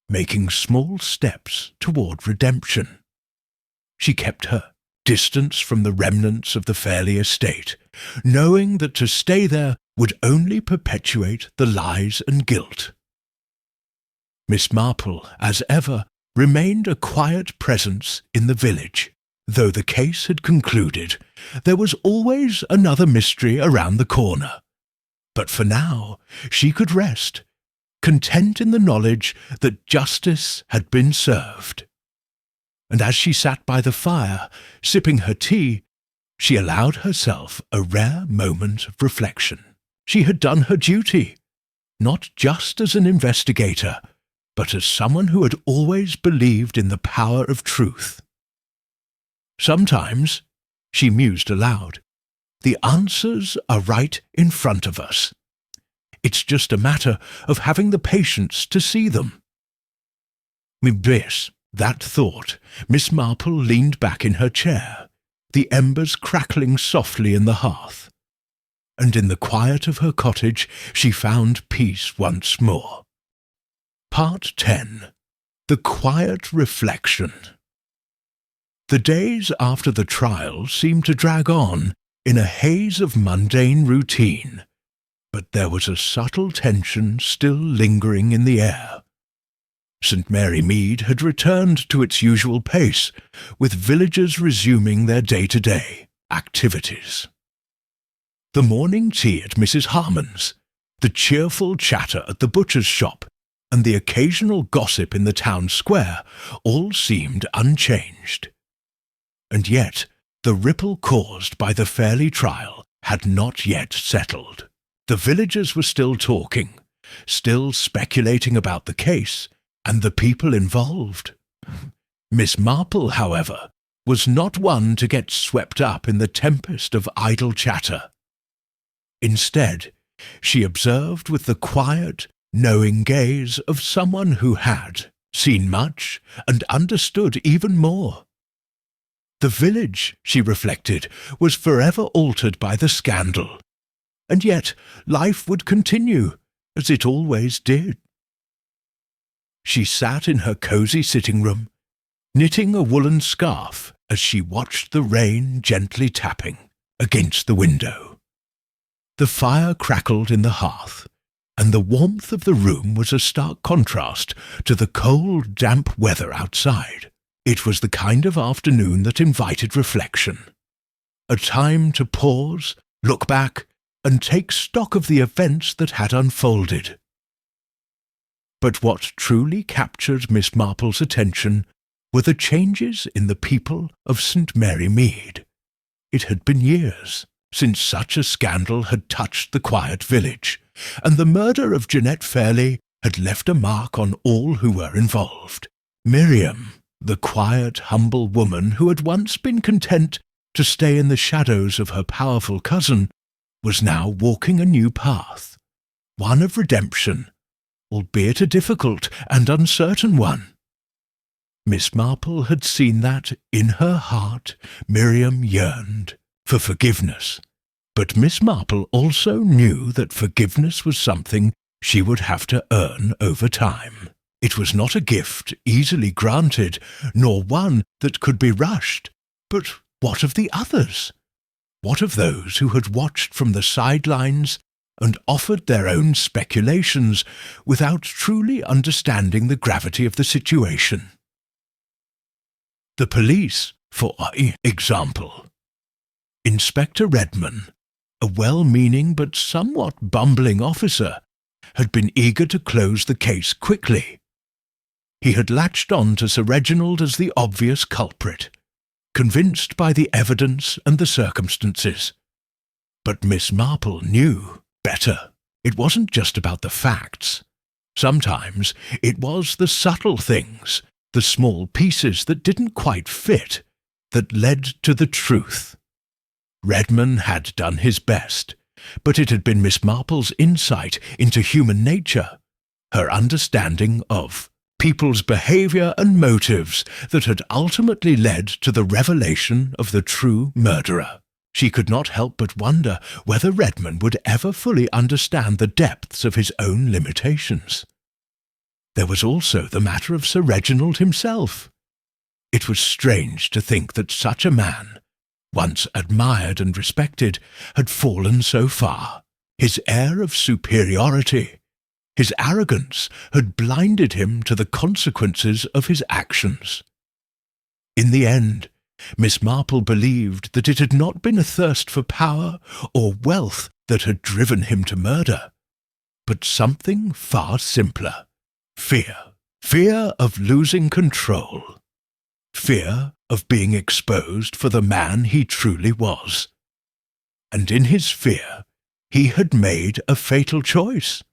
making small steps toward redemption. She kept her distance from the remnants of the Fairley estate, knowing that to stay there would only perpetuate the lies and guilt. Miss Marple, as ever, remained a quiet presence in the village. Though the case had concluded, there was always another mystery around the corner. But for now, she could rest, content in the knowledge that justice had been served. And as she sat by the fire, sipping her tea, she allowed herself a rare moment of reflection. She had done her duty, not just as an investigator, but as someone who had always believed in the power of truth. Sometimes, she mused aloud, the answers are right in front of us. It's just a matter of having the patience to see them. With that thought, Miss Marple leaned back in her chair, the embers crackling softly in the hearth. And in the quiet of her cottage she found peace once more. Part 10. The Quiet Reflection. The days after the trial seemed to drag on in a haze of mundane routine, but there was a subtle tension still lingering in the air. St. Mary Mead had returned to its usual pace, with villagers resuming their day-to-day activities. The morning tea at Mrs. Harmon's, the cheerful chatter at the butcher's shop, and the occasional gossip in the town square all seemed unchanged. And yet the ripple caused by the Fairley trial had not yet settled. The villagers were still talking, still speculating about the case and the people involved. Miss Marple, however, was not one to get swept up in the tempest of idle chatter. Instead, she observed with the quiet, knowing gaze of someone who had seen much and understood even more. The village, she reflected, was forever altered by the scandal, and yet life would continue, as it always did. She sat in her cosy sitting room, knitting a woolen scarf as she watched the rain gently tapping against the window. The fire crackled in the hearth, and the warmth of the room was a stark contrast to the cold, damp weather outside. It was the kind of afternoon that invited reflection, a time to pause, look back, and take stock of the events that had unfolded. But what truly captured Miss Marple's attention were the changes in the people of St. Mary Mead. It had been years since such a scandal had touched the quiet village, and the murder of Jeanette Fairley had left a mark on all who were involved. Miriam, the quiet, humble woman who had once been content to stay in the shadows of her powerful cousin, was now walking a new path, one of redemption, albeit a difficult and uncertain one. Miss Marple had seen that, in her heart, Miriam yearned for forgiveness, but Miss Marple also knew that forgiveness was something she would have to earn over time. It was not a gift easily granted, nor one that could be rushed. But what of the others? What of those who had watched from the sidelines and offered their own speculations without truly understanding the gravity of the situation? The police, for example. Inspector Redman, a well-meaning but somewhat bumbling officer, had been eager to close the case quickly. He had latched on to Sir Reginald as the obvious culprit, convinced by the evidence and the circumstances. But Miss Marple knew better. It wasn't just about the facts. Sometimes it was the subtle things, the small pieces that didn't quite fit, that led to the truth. Redman had done his best, but it had been Miss Marple's insight into human nature, her understanding of people's behaviour and motives that had ultimately led to the revelation of the true murderer. She could not help but wonder whether Redman would ever fully understand the depths of his own limitations. There was also the matter of Sir Reginald himself. It was strange to think that such a man, once admired and respected, had fallen so far. His air of superiority, his arrogance, had blinded him to the consequences of his actions. In the end, Miss Marple believed that it had not been a thirst for power or wealth that had driven him to murder, but something far simpler. Fear of losing control. Fear of being exposed for the man he truly was. And in his fear, he had made a fatal choice.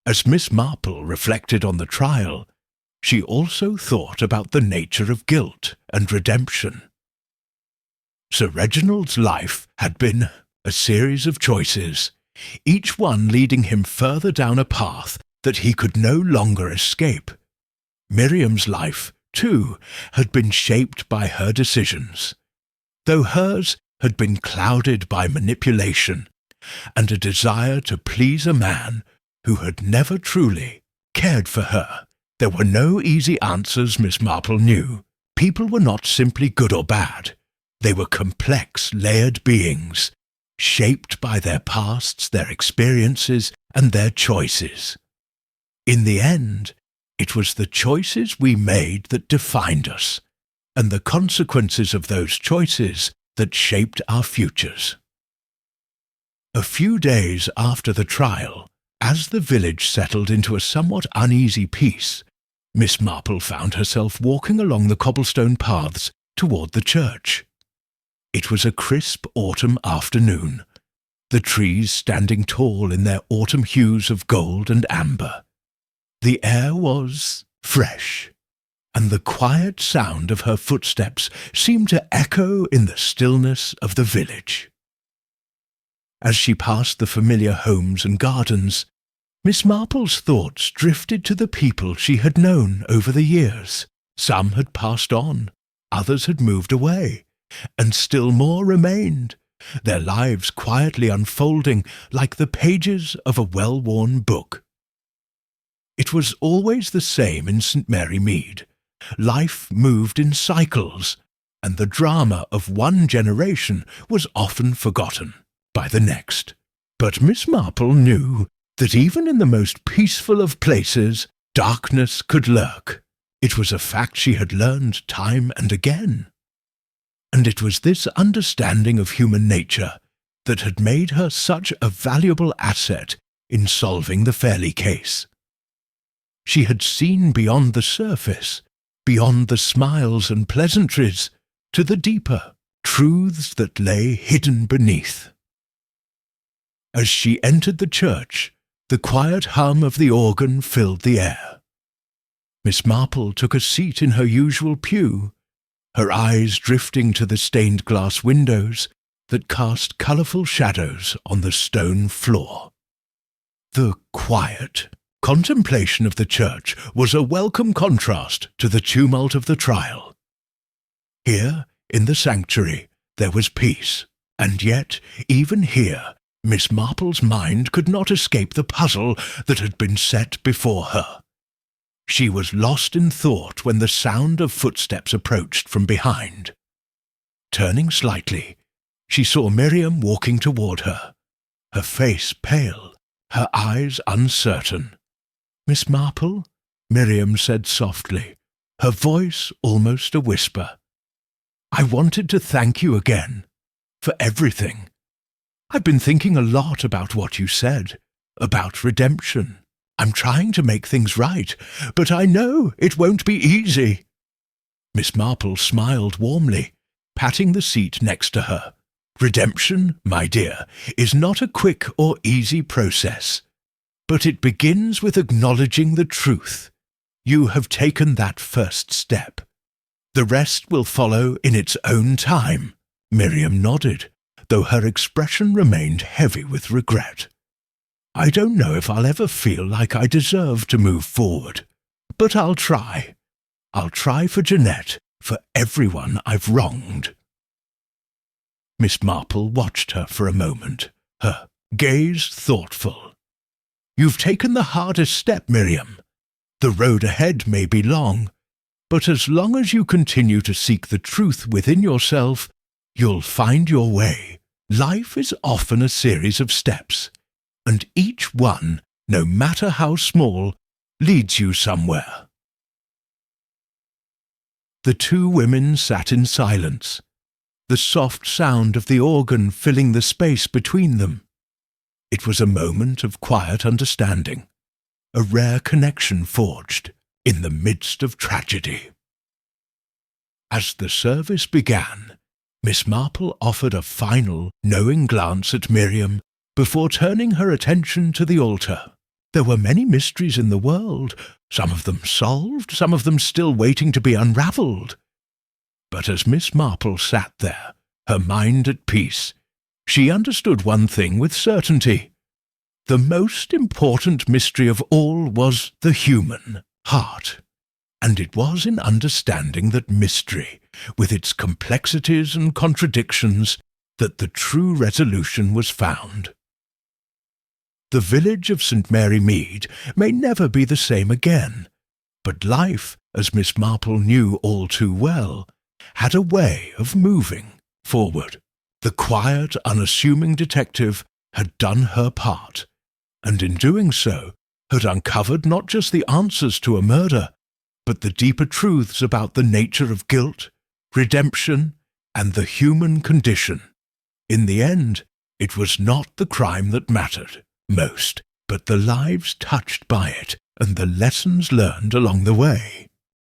As Miss Marple reflected on the trial, she also thought about the nature of guilt and redemption. Sir Reginald's life had been a series of choices, each one leading him further down a path that he could no longer escape. Miriam's life, too, had been shaped by her decisions, though hers had been clouded by manipulation and a desire to please a man who had never truly cared for her. There were no easy answers, Miss Marple knew. People were not simply good or bad. They were complex, layered beings, shaped by their pasts, their experiences, and their choices. In the end, it was the choices we made that defined us, and the consequences of those choices that shaped our futures. A few days after the trial, as the village settled into a somewhat uneasy peace, Miss Marple found herself walking along the cobblestone paths toward the church. It was a crisp autumn afternoon. the trees standing tall in their autumn hues of gold and amber. The air was fresh, and the quiet sound of her footsteps seemed to echo in the stillness of the village. As she passed the familiar homes and gardens, Miss Marple's thoughts drifted to the people she had known over the years. Some had passed on, others had moved away, and still more remained, their lives quietly unfolding like the pages of a well-worn book. It was always the same in St. Mary Mead. Life moved in cycles, and the drama of one generation was often forgotten by the next. But Miss Marple knew that even in the most peaceful of places, darkness could lurk. It was a fact she had learned time and again. And it was this understanding of human nature that had made her such a valuable asset in solving the Fairley case. She had seen beyond the surface, beyond the smiles and pleasantries, to the deeper truths that lay hidden beneath. As she entered the church, the quiet hum of the organ filled the air. Miss Marple took a seat in her usual pew, her eyes drifting to the stained glass windows that cast colourful shadows on the stone floor. The quiet contemplation of the church was a welcome contrast to the tumult of the trial. Here, in the sanctuary, there was peace, and yet, even here, Miss Marple's mind could not escape the puzzle that had been set before her. She was lost in thought when the sound of footsteps approached from behind. Turning slightly, she saw Miriam walking toward her, her face pale, her eyes uncertain. "Miss Marple?" Miriam said softly, her voice almost a whisper. "I wanted to thank you again, for everything. I've been thinking a lot about what you said, about redemption. I'm trying to make things right, but I know it won't be easy." Miss Marple smiled warmly, patting the seat next to her. "Redemption, my dear, is not a quick or easy process, but it begins with acknowledging the truth. You have taken that first step. The rest will follow in its own time." Miriam nodded, though her expression remained heavy with regret. "I don't know if I'll ever feel like I deserve to move forward, but I'll try. I'll try for Jeanette, for everyone I've wronged." Miss Marple watched her for a moment, her gaze thoughtful. "You've taken the hardest step, Miriam. The road ahead may be long, but as long as you continue to seek the truth within yourself, you'll find your way. Life is often a series of steps, and each one, no matter how small, leads you somewhere." The two women sat in silence, the soft sound of the organ filling the space between them. It was a moment of quiet understanding, a rare connection forged in the midst of tragedy. As the service began, Miss Marple offered a final, knowing glance at Miriam before turning her attention to the altar. There were many mysteries in the world, some of them solved, some of them still waiting to be unravelled. But as Miss Marple sat there, her mind at peace, she understood one thing with certainty. The most important mystery of all was the human heart. And it was in understanding that mystery, with its complexities and contradictions, that the true resolution was found. The village of St. Mary Mead may never be the same again, but life, as Miss Marple knew all too well, had a way of moving forward. The quiet, unassuming detective had done her part, and in doing so had uncovered not just the answers to a murder, but the deeper truths about the nature of guilt, redemption, and the human condition. In the end, it was not the crime that mattered most, but the lives touched by it and the lessons learned along the way.